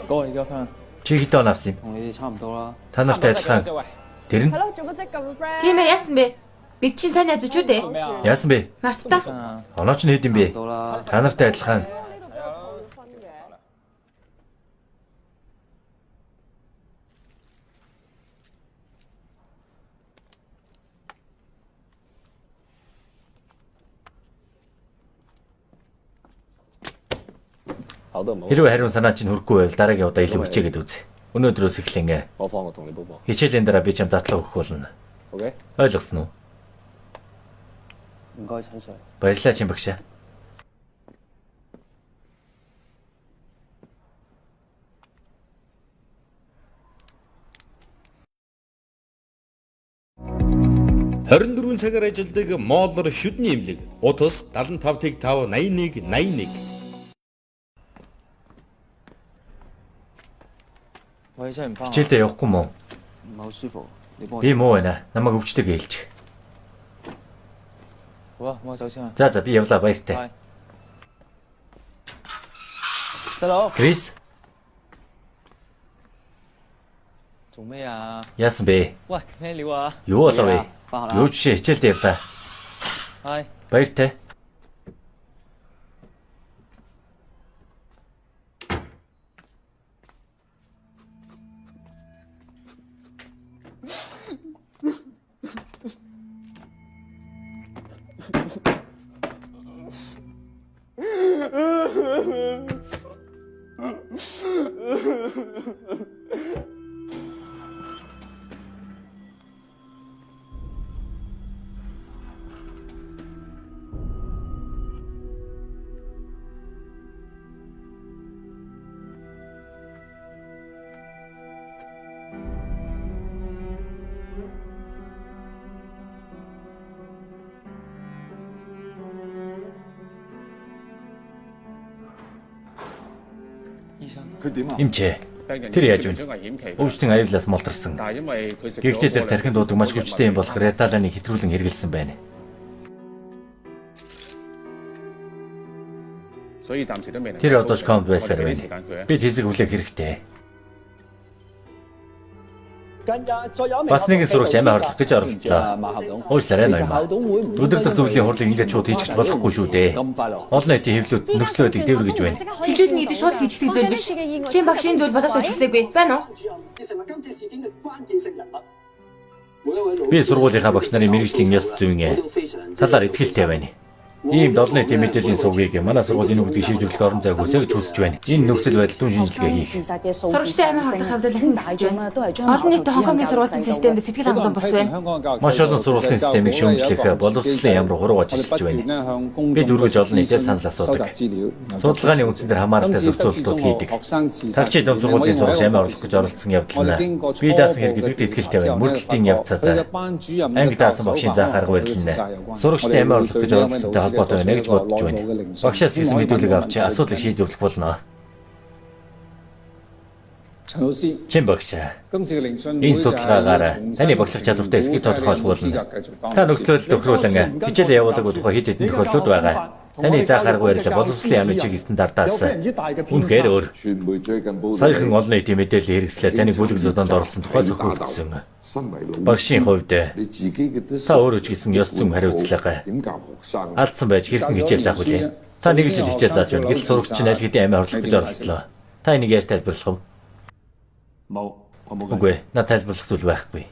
高你幾多分啊？ Чи хэд оноо авсан юм? 同你哋差唔多啦。 Та нартай адилхан. Тэр нь тийм ээ яасан бэ? Бид чинь сайн найз ч үү дээ. яасан бэ? Мартаа. Оноо ч нь хэд юм бэ? 到啦。 Та нартай адилхан. Хэрвээ хариун санаа чинь хүрхгүй байвал дараагийн удаа илүү хичээгээд үз. Өнөөдрөөс эхлэн 我放我同你補課。 хичээлийн дараа би чамд татлаа өгөх болно. OK， Ойлгосон уу? 唔該陳 Sir。 Баярлалаа чин багшаа. $24 цагаар ажилладаг моолор шүдний имлэг. Утас 75-ыг 5 81 81. 喂，真係唔翻。 Хичээлдээ явахгүй мó? 唔係好舒服，你幫我。 Би муу байна. Намайг өвчтөг ээлж. 好啊，我走先啊。 За би явлаа баяртай. 拜。細佬， Крис, 做咩啊？ яасан бэ? 喂，咩料啊？ Юу болов вэ? 翻學啦。 Юу ч хичээлдээ явлаа. 係。 Баяртай. Имчээ. Тэр яаж вэ? Өвчтөн аюулаас молторсон. Гэхдээ тэр тархин дуудаг маш хүчтэй юм болохоор реталаныг хэтрүүлэн хэрэгэлсэн байна. Тэр одоо ч комд байсаар байна. Бид хэсэг хүлээх хэрэгтэй. Бас нэгэн сурагч амиа хорлох гэж оролдлоо. Уучлаарай ноёмаа. Өдөрлөх зөвлөлийн хурлыг ингэж шууд хийчих болохгүй шүү дээ. Олон нийтийн хэвлүүд нөхцөлөдийг дэврэгэж байна. Хилжүүд нь идэх шууд хийчихдэг зүйл биш. Чи багшийн зүйл бодосоо ч хүсээгүй. Байна уу? Би сургуулийнхаа багш нарын мэргэжлийн ёс зүйн талаар итгэлтэй байна. Ийм олон нийтийн мэдээллийн сувгийг манай сургуулийн нүгдийг шийдвэрлэх орон зай хүсэж хүсэж байна. Энэ нөхцөл байдлын шинжилгээ хийх. Сурагчтай амиа хорлох хавьд дахин хэсэж байна. Олон нийт Хонконгийн сургуулийн системд сэтгэл хангалуун бос байна. Маш олон сургуулийн системийг шүүмжлэх боловсролын яам руу хуруу ажиллаж байна. Бид үргэж олон нийтээс санал асуудаг. Судалгааны үндсэн дээр хамааралтай зөвшөөрлөлтүүд хийдэг. Цагчид дунд сургуулийн сурагч амиа хорлох гэж оролцсон явдал нь бие даасан хэрэг гэдэгт итгэлтэй байна. Мөрдлтийн явцад анги даасан багшийн заах арга барил нь сурагчтай амиа хорлох гэж оролцсонтой холбоотой байна гэж бодож байна. Багшаас гэсэн мэдүүлэг авч асуудлыг шийдвэрлэх болно. Чин багшаа. Энэ судалгаагаар таны багшлах чадвартай эсхийг тодорхойлох болно. Та нөхцөлд тохируулан хичээлээ явуулдаг тухай хэд хэдэн тохиолдлууд байгаа. Таны заах арга барил боловсролын яамны чиг стандартаас үнэхээр өөр. Саяхан олон нийтийн мэдээллийн хэрэгслээр таны бүлэг зодонд оролцсон тухай зөвхөлдсөн. Багшийн хувьд та өөрөө ч гэсэн ёс зүйн хариуцлага алдсан байж хэрхэн хичээл заах вэ? Та нэг жил хичээл зааж байна. Гэтэл сурагч нь аль хэдийн амиа хорлох гэж оролдлоо. Та энийг яаж тайлбарлах вэ? Үгүй, надад тайлбарлах зүйл байхгүй.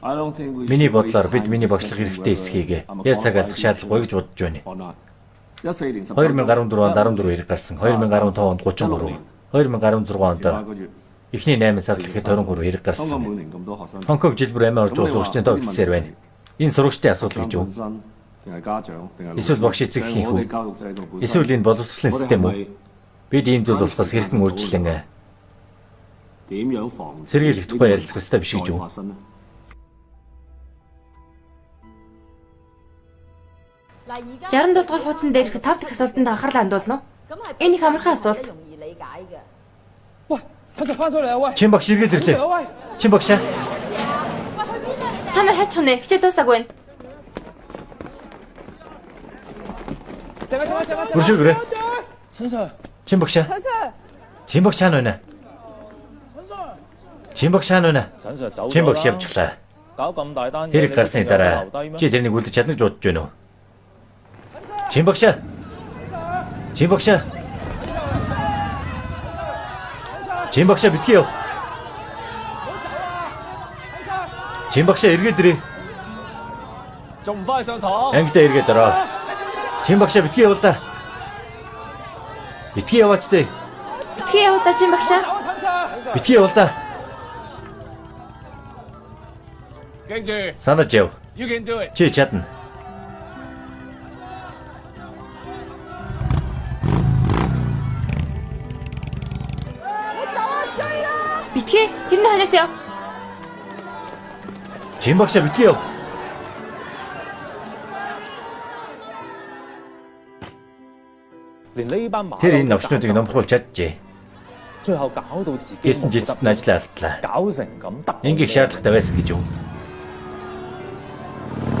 Миний бодлоор бид миний багшлах хэрэгтэй эсхийг яаж цаг алдах шаардлагагүй гэж бодож байна. 2014 онд 14 хэрэг гарсан. 2015 онд 33. 2016 онд эхний 8 сард ихэд 23 хэрэг гарсан. Хонконг жилбэр амиа орж сурагчдын тоо ихсээр байна. Энэ сурагчдын асуудал гэж юу? Эсвэл багш эцэгхийн хүү? Эсвэл энэ боловсролын систем үү? Бид ийм зүйл болохоос хэрхэн үржилэн сэргийлэх тухай ярилцах ёстой биш гэж юу? 67 дугаар хуудсан дээрх 5 дахь асуултанд анхаарлаа хандуулна уу? Энэ их амархан асуулт. 喂，陳 Sir 翻咗嚟啊！喂， Чин багш эргэж ирлээ. 喂， Чин багшаа. Та нар хайч хунаа хичээл дуусаагүй байна. Бүршүүрээ. 陳 Sir， Чин багшаа. Чин багш хаана байна? Чин багш хаана байна? Чин багш явчихлаа. Хэрэг гарсны дараа чи тэрнийг үлдэж чадна гэж бодож байна уу? Чин багшаа. Чин багшаа. Чин багшаа битгий яв. Чин багшаа эргээд ирээ. 仲唔快上堂？ Ангидаа эргээд ороо. Чин багшаа битгий явал да. Битгий яваач дээ. Битгий явал да Чин багшаа. Битгий явал да. 記住 Санаж яв.，you can do it。 Чи чадна. Битгий тэрний хойноос яв. Чин багшаа битгий яв. Тэр энэ навчнуудыг номхуулж чаджээ. Гэсэн ч эцэст нь ажлаа алдлаа. Ингийг шаардлагатай байсан гэж юу?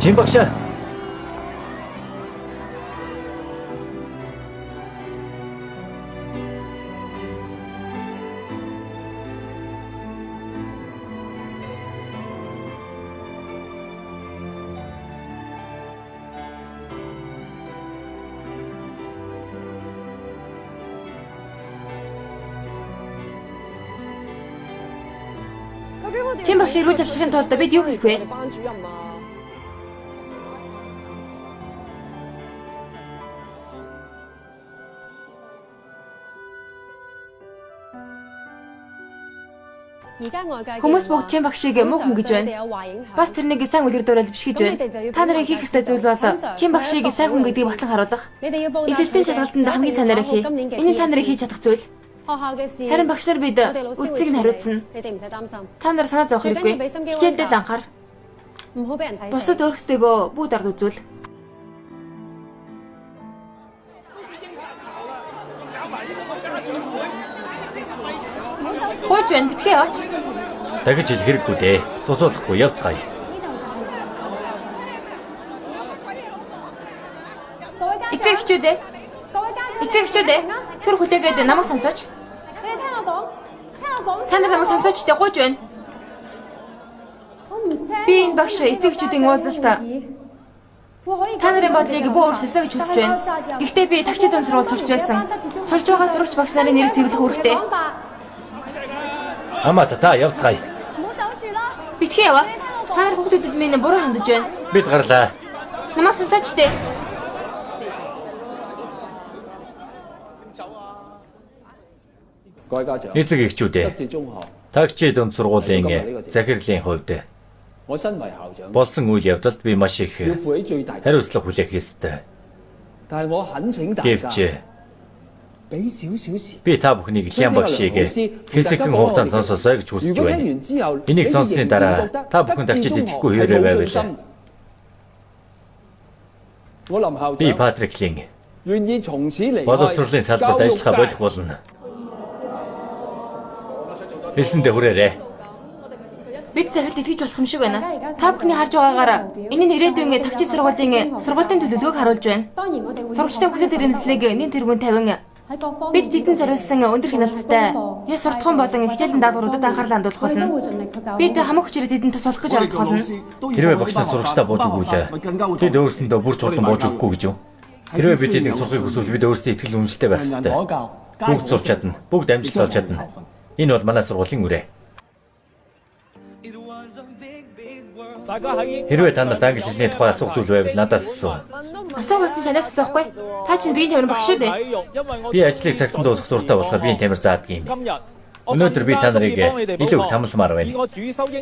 Чин багшаа. Чин багш ирүүл авчрахын тулд бид юу хийх вэ? 班主任啊！ Хүмүүс бүгд Чин багшийг муу хүн гэж байна. Бас тэрнийг сайн үлгэрдүүрэл биш гэж байна. Та нарын хийх ёстой зүйл бол Чин багшийг сайн хүн гэдгийг батлан харуулах. Эсэлтийн шалгалтанд хамгийн сайнараа хий. Энэ нь та нарын хийж чадах зүйл. Харин багш нар бид үлцгийг нь хариуцна. Та нар санаа зовох хэрэггүй. Хичээлдээ л анхаар. Бусад өөрсдөө бүгд ард үзүүл. Хөөж байна битгий яваач. Дахиж хэл хэрэггүй дээ. Тусуулахгүй явцгаая. Эцэг эхчүүд ээ. Эцэг эхчүүд ээ. Тэр хүлээгээд намайг сонсооч. Та нар намайг сонсооч дээ гуйж байна. Би энэ багш эцэг эхчүүдийн уулзалт та нарын бодлыг бүү өөрсөсөө гэж хүсэж байна. Гэхдээ би тагчид өн сурвалж сурч байсан. Сурч байгаа сурагч багш нарын нэрийг цэвэрлэх үүрэгтэй. Амаа та явцгаая. Битгий яваа. Та нар хүүхдүүдэд минь буруу хандаж байна. Бид гарлаа. Намайг сонсооч дээ. Эцэг эхчүүд ээ. Тагчид өн сургуулийн захирлын хувьд болсон үйл явдалд би маш их хариуцлага хүлээх ёстой. Гэвч би та бүхнийг Лян багшийг хэсэгхэн хугацаанд сонсоосой гэж хүсэж байна. Энийг сонссны дараа та бүхэн тагчид итгэхгүй хэвээрээ байвал би Патрик Лин боловсролын салбарт ажиллахаа болох болно. Хэлсэндээ хүрээрээ. Бид захиралд итгэж болох юм шиг байна. Та бүхний харж байгаагаар энэ нь ирээдүйн тагчид сургуулийн төлөвлөгөөг харуулж байна. Сурагчдын хүсэл эрмэлзлийг нэн тэргүүн тавин бид тэдэн зориулсан өндөр хяналттай яс суртахуун болон хичээлийн даалгавруудад анхаарлаа хандуулах болно. Бид хамаг хүчээр тэдэнд тусалах гэж оролдох болно. Хэрвээ багш нар сурагчдаа бууж өгвөл бид өөрсөндөө бүр чурдан бууж өгөхгүй гэж юу? Хэрвээ бид энийг сурахыг хүсвэл бид өөрсдөө итгэл үнэмшилтэй байх ёстой. Бүгд сурч чадна. Бүгд амжилт олж чадна. Энэ бол манай сургуулийн үрээ. Хэрвээ та нарт англи хэлний тухай асуух зүйл байвал надаас асуу. Асуугаас шанаас асуухгүй. Та чинь биеийн тамир багш шүү дээ. Би ажлыг цагтан дуусгах зуртай болохоор биеийн тамир заадаг юм. Өнөөдөр би та нарыг илүү их тамламаар байна.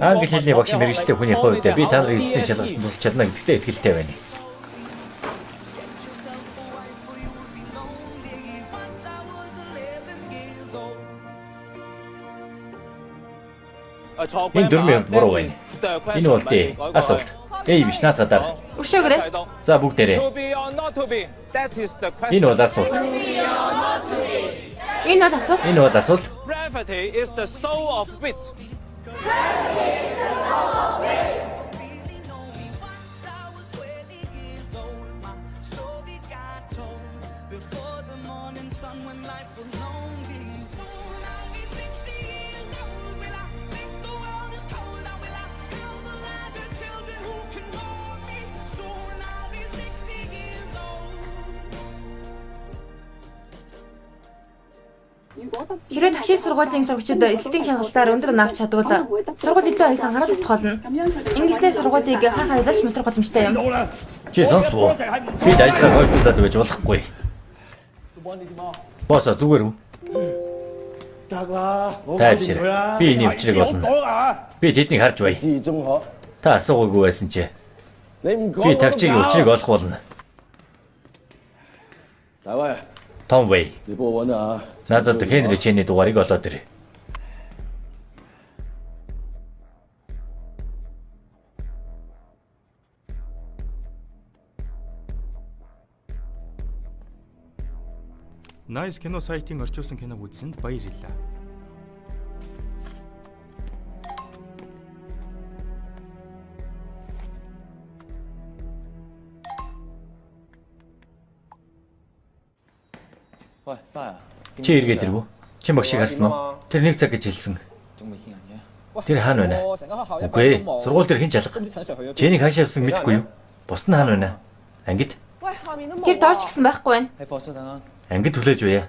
Англи хэлний багш мэргэжлийн хүний хувьд би та нарын хэлний шалгалтанд тусалж чадна гэдэгтээ итгэлтэй байна. Энэ дөрмийн хувьд буруу байна. Энэ бол асуулт. Эй биш наатаа дараа. Өшөөгөрэй. За бүгдээрээ. To be or not to be, that is the Энэ question. бол асуулт. Энэ бол асуулт. Энэ бол асуулт. Brevity is the soul of wit. Хэрвээ тагшийн сургуулийн сурагчид эсэлтийн шалгалтаар өндөр навч чадвал сургууль илүү их анхаарал татах болно. Ингэснээр сургуулийг хаа хайлаач матрах боломжтой юм. Чи сонсвоо. Бид ажлаа хойшлуулад байж болохгүй. Босоо зүгээр үү? Тайвшир. Би энэ өчрийг болно. Би тэднийг харж бай. Та асуугаагүй байсан чи. Би тагчийн өчрийг олох болно. Том Вэй. Надад Хенри Чэний дугаарыг олоод ир. Nice кино сайтын орчуулсан киног үзсэнд баярлалаа. Чи эргээд ирвүү? Чин багшийг харсан уу? Тэр нэг цаг гэж хэлсэн. Тэр хаана байна? Үгүй ээ, сургууль дээр хэн ч алга. Чинийг хаашаа явсан мэдэхгүй юу? Бус нь хаана байна? Ангид. Тэр дорч гисэн байхгүй байна. Ангид хүлээж байя.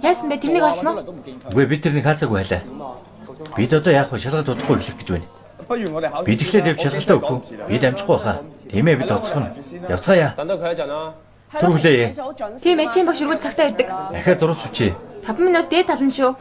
Яасан бэ? Тэрнийг олсон уу? Үгүй бид тэрнийг хаасаагүй хайлаа. Бид одоо яах вэ? Шалгалт удахгүй эхлэх гэж байна. Бид ихлээр явж шалгалтаа өгөх үү? Бид амжихгүй хаа. Тийм ээ бид оцгоно. Явцгаая. 等到佢一陣啦。 Тэр хүлээе. Тийм ээ, чинь багш өргөл цагтаа ирдэг. Дахиад зурус хүчээ. 5 минут дээд талан шүү.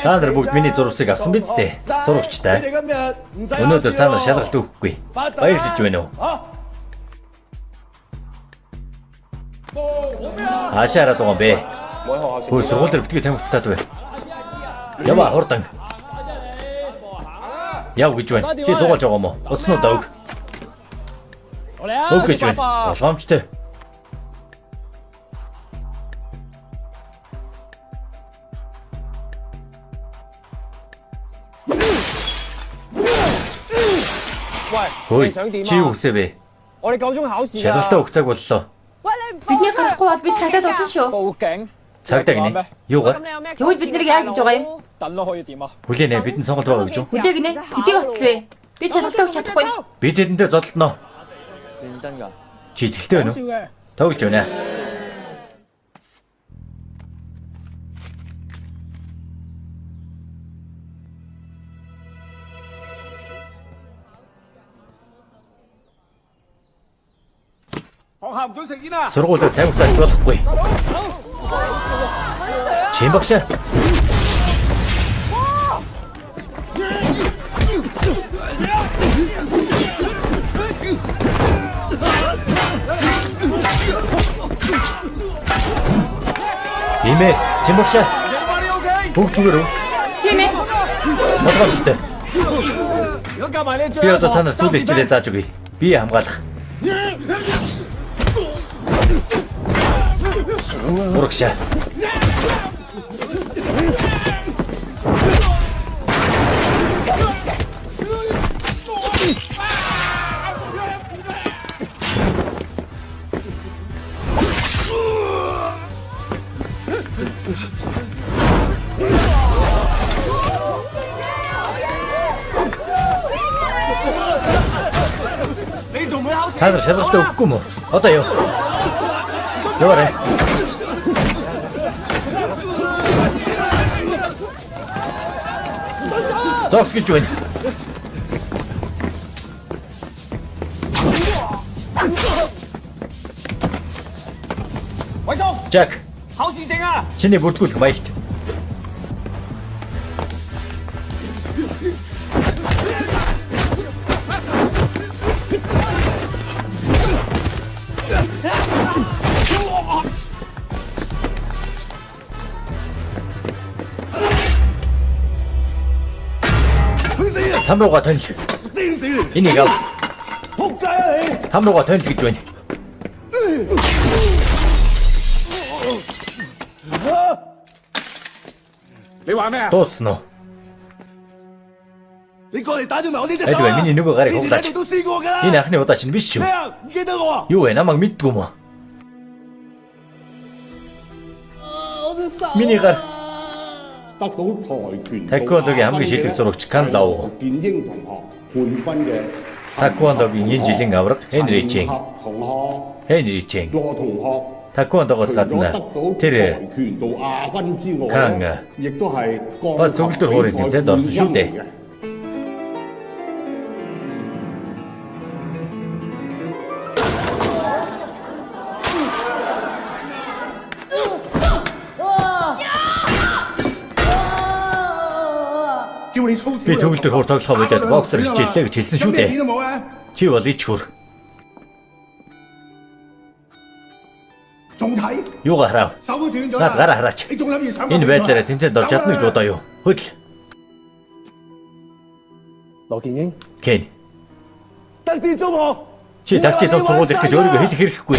Та нар бүгд миний зурсыг авсан биз дээ? Сурагчтай. Өнөөдөр та нар шалгалт өгөхгүй. Баярлаж байна уу? Хаашаа хараад байгаа юм бэ? Хөөе сургууль дээр битгий тамхитаад бай. Яваа хурдан. Яв гэж байна. Чи зугаалж байгаа юм уу? Уцнуудаа өг. Өг гэж байна. Болгоомжтой. Хөөе, чи юу хүсэ бэ? Шалгалтаа өгөх цаг боллоо. Бидний гарахгүй бол бид цагдаа дуудсан шүү. Цагдаа гинэ. Юугаар? Тэгвэл бид нэр яаж гэж байгаа юм? Хүлээнэ бидэнд сонголт байгаа гэж юу? Хүлээ гинэ. Хэдий батал вэ? Би шалгалтаа өгч чадахгүй. Би тэдэндээ зодтолно. Чи итгэлтэй байна уу? Тоглож байна. Сургуулиуд тамхитаж болохгүй. Чин багшаа. Имэ, чин багшаа. Бүгд зүгээр үү? Тийм ээ. Болгоомжтой. Би одоо та нар сүүлийн хичээлээ зааж өгье. Би хамгаалах. Урагшаа. Та нар шалгалтаа өгөхгүй мө? Одоо яв. Яваарай. Зогс гэж байна. Жак. Чиний бүртгүүлэх маягт. Тамрууга тонил. Энийг ав. Тамрууга тонил гэж байна. Дуусна. Эдвэ миний нөгөө гарыг хуглаач. Энэ анхны удаа чинь биш шүү. Юу вэ? Намайг мэддгүй юм уу? Миний гар Таеквондогийн хамгийн шилдэг сурагч Кан Лав. Таеквондогийн энэ жилийн авраг Хенри Чен. Таеквондогоос гадна тэр Кан бас төгөлдөр хуурын тэмцээнд орсон шүү дээ. Би төгөлдөр хуур тоглохоо бодоод боксер хичээллээ гэж хэлсэн шүү дээ. Чи бол ичхүр. Юугаа харав? Наад гараа хараач. Энэ байдлаараа тэмцээнд орж чадна гэж бодоо юу? Хөдөл. Кен. Чи тагчид тул сургууль ирэх гэж өөрийгөө хэлэх хэрэггүй.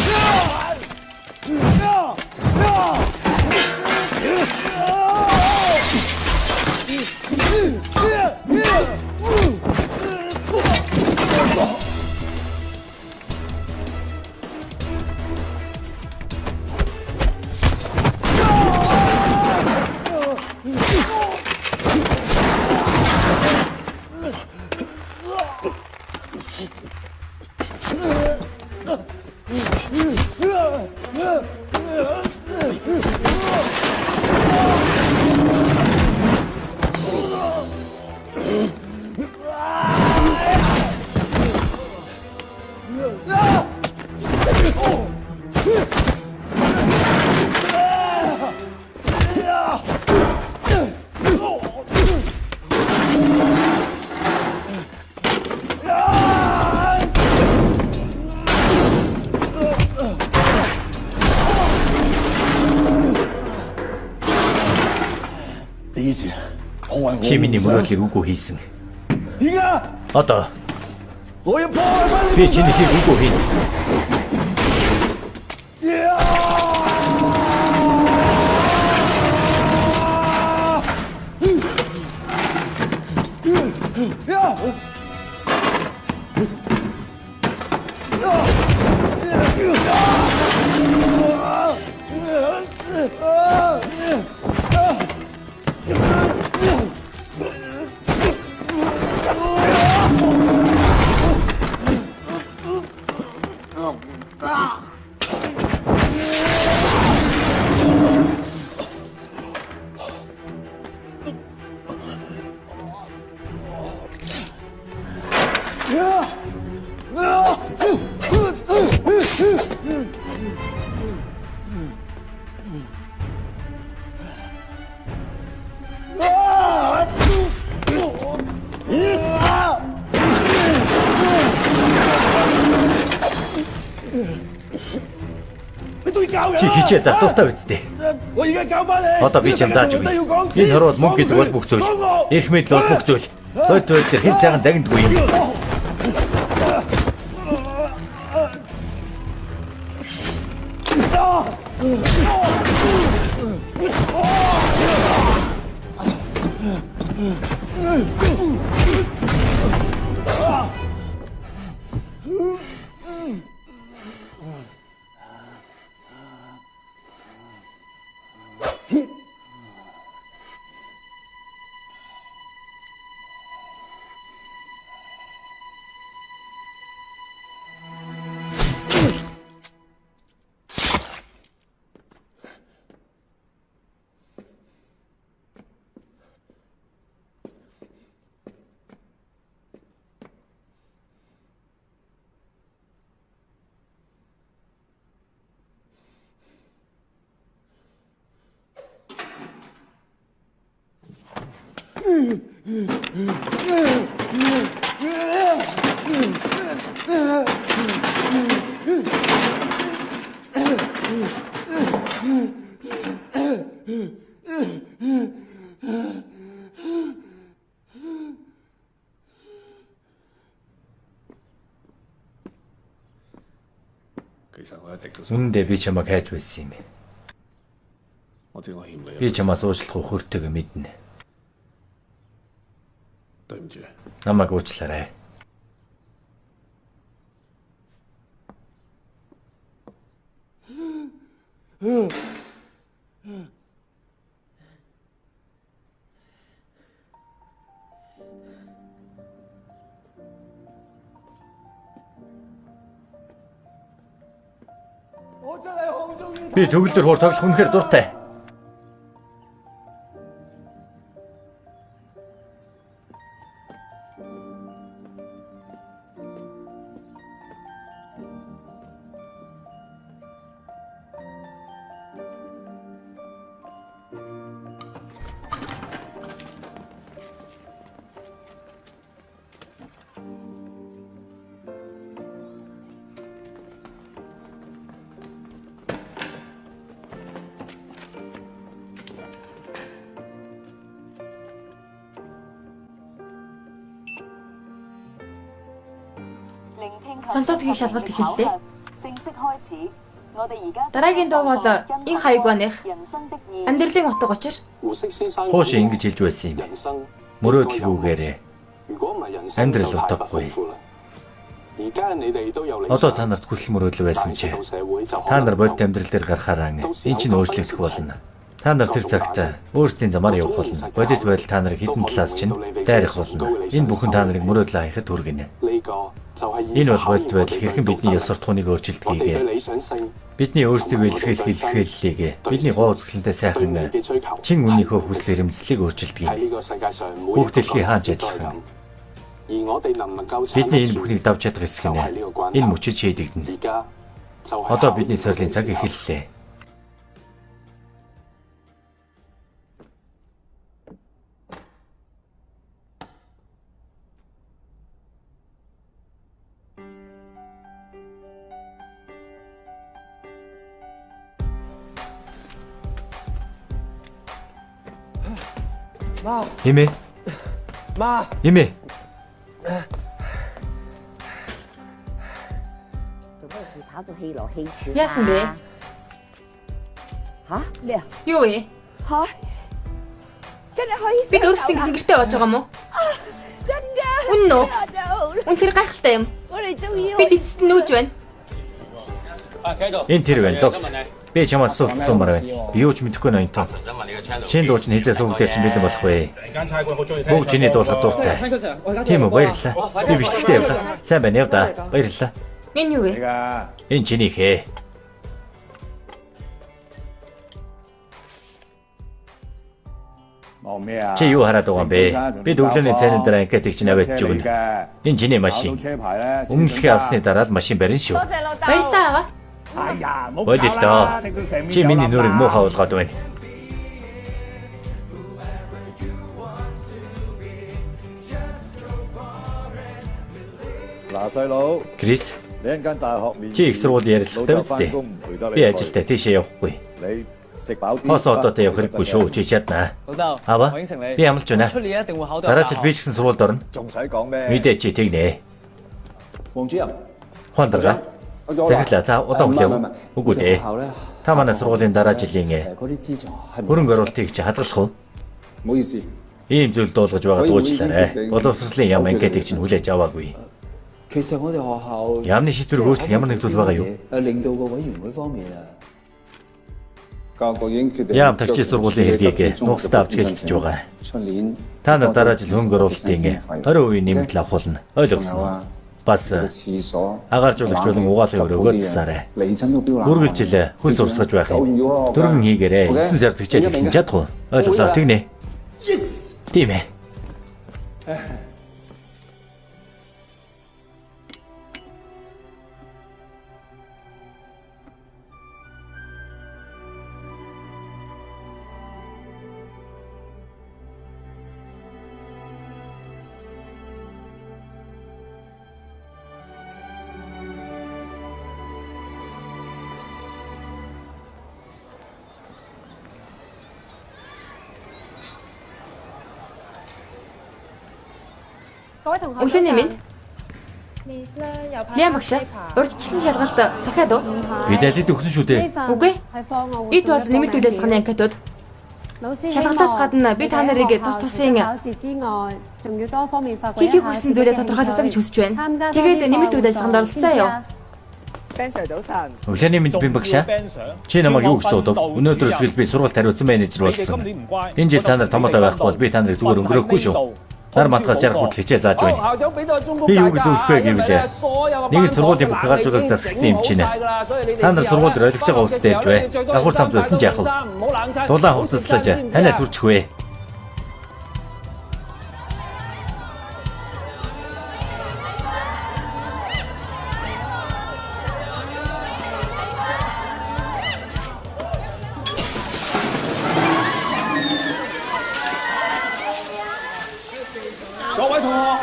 Чи миний мөрөөдлийг үгүй хийсэн. Одоо би чиний хийх үгүй хийнэ. Чи хичээ зардууртай үсттэй. Одоо би чам зааж өгье. Энэ хорвоод мөнгө гэдэг бол бүх зүйл. Эрх мэдэл бол бүх зүйл. Хойд дээр хэн цагаан загиндгүй юм. Үнэндээ би чамайг хайж байсан юм. Би чамаас уучлах ухаалтайг мэднэ. Намайг уучлаарай. Би төгөлдөр хуур тоглох үнэхээр дуртай. Сонсоод хийх шалгалт эхэллээ. Дараагийн дуу бол энэ хаяг баних. Амьдралын утга учир. Хууши ингэж хэлж байсан юм. Мөрөөдлгүйгээрээ амьдрал утгагүй. Одоо та нарт хүсэл мөрөөдөл байсан чи та нар бодит амьдрал дээр гарахаараа энэ чинь өөрчлөгдөх болно. Та нар тэр цагт өөрсдийн замаар явах болно. Бодит байдал та нарыг хідэн талаас чинь дайрах болно. Энэ бүхэн та нарыг мөрөөдөл хаяхад хүргэнэ. Энэ бол бодит байдал хэрхэн бидний ёс суртахууныг өөрчилдгийг, бидний өөрсдөө илэрхийлэх илэрхийллийг, бидний гоо үзэсгэлэнтэй сайхан чин үннийхөө хүсэл эрмэлзлийг өөрчилдгийг. Бүх дэлхий хаанч адилхан. Бидний энэ бүхнийг давж чадах хэсэг нь энэ мөчөд шийдэгдэнэ. Одоо бидний сорилын цаг эхэллээ. Эмээ. Эмээ. Яасан бэ? Юу вэ? Би өөрсдөө гэсэн гэртээ болж байгаа юм уу? Үнэн үү? Үнэхээр гайхалтай юм. Би эцэст нь нүүж байна. Энэ тэр байна. Зогс. Би чамаас асуултсуумаар байна. Би юу ч мэдэхгүй ноёнтой. Шинэ дууч нь хизээ сууг дээр чинь бэлэн болох вэ? Бүгд чиний дуулахад дуртай. Тийм үү, баярлалаа. Би бичлэгтээ явлаа. Сайн байна яв да. Баярлалаа. Энэ юу вэ? Энэ чинийхээ. Чи юу хараад байгаа юм бэ? Би өглөөний цайны дараа анкетыг чинь аваад өгнө. Энэ чиний машин. Өмнөхөө авсны дараа л машин барина шүү. Баярлалаа. Бодилдоо. Чи миний нүрийг муухай болгоод байна. Крис. Чи их сургуулийн ярилцлагатай үстэй. Би ажилдаа тийшээ явахгүй. Хос одоотой явах хэрэггүй шүү. Чи чаднаа. Ава. Би амлаж байна. Дараа жил би ч гэсэн сургуульд орно. Мэдээ чи тэгнэ. Хондрага. Захирлаа та удаан хүлээв. Үгүй дээ. Та манай сургуулийн дараа жилийн хөрөнгө оруулалтыг чи хадгалах уу? Ийм зүйл дуулгаж байгаа дуучлаарай. Боловсролын яам анкетыг чинь хүлээж аваагүй. Яамны шийдвэр өөрчлөх ямар нэг зүйл байгаа юу? Яам тагчийн сургуулийн хэргийг нухстай авч гэлтэж байгаа. Та нар дараа жил хөрөнгө оруулалтын 20% нэмэгдэл авах болно. Ойлгосон. Бас агааржуулагч болон угаалгын өрөөгөө засаарай. Үргэлжил хүнс урсгаж байх юм. Дөрвөн хийгээрэй. 9 сар зэгчээл эхлэн чадах уу? Ойлголоо тэгнэ. Тийм ээ. Өглөөний минь. Лиам багш. Урдчилсан шалгалт дахиад уу? Медалид өгсөн шүү дээ. Үгүй. Эд бол нэмэлт үйл ажиллагааны анкетууд. Шалгалтаас гадна би та нарыг тус тусын хийхийг хүссэн зүйлээ тодорхойлоосоо гэж хүсэж байна. Тэгээд нэмэлт үйл ажиллагаанд оролцсон юу? Өглөөний мэнд би багшаа. Чи намайг юу гэж дуудав? Өнөөдөр зөвхөн би сургалт хариуцсан менежер болсон. Энэ жил та нар томоотой байхгүй бол би та нарыг зүгээр өнгөрөөхгүй шүү. Нар матгаас ярих хүртэл хичээл зааж байна. Би юу гэж зөвлөх вэ гэвэл нэгэн сургуулийн бүх хязгаарлалт засагдсан юм чинь. Та нар сургууль дээр олигтойгоо уулзтай ярьж бай. Давхар самд байсан ч яах вэ? Дулаан хувцаслаж танаа түрчих вэ?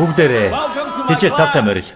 Бүгдээрээ хичээл тавтай морил.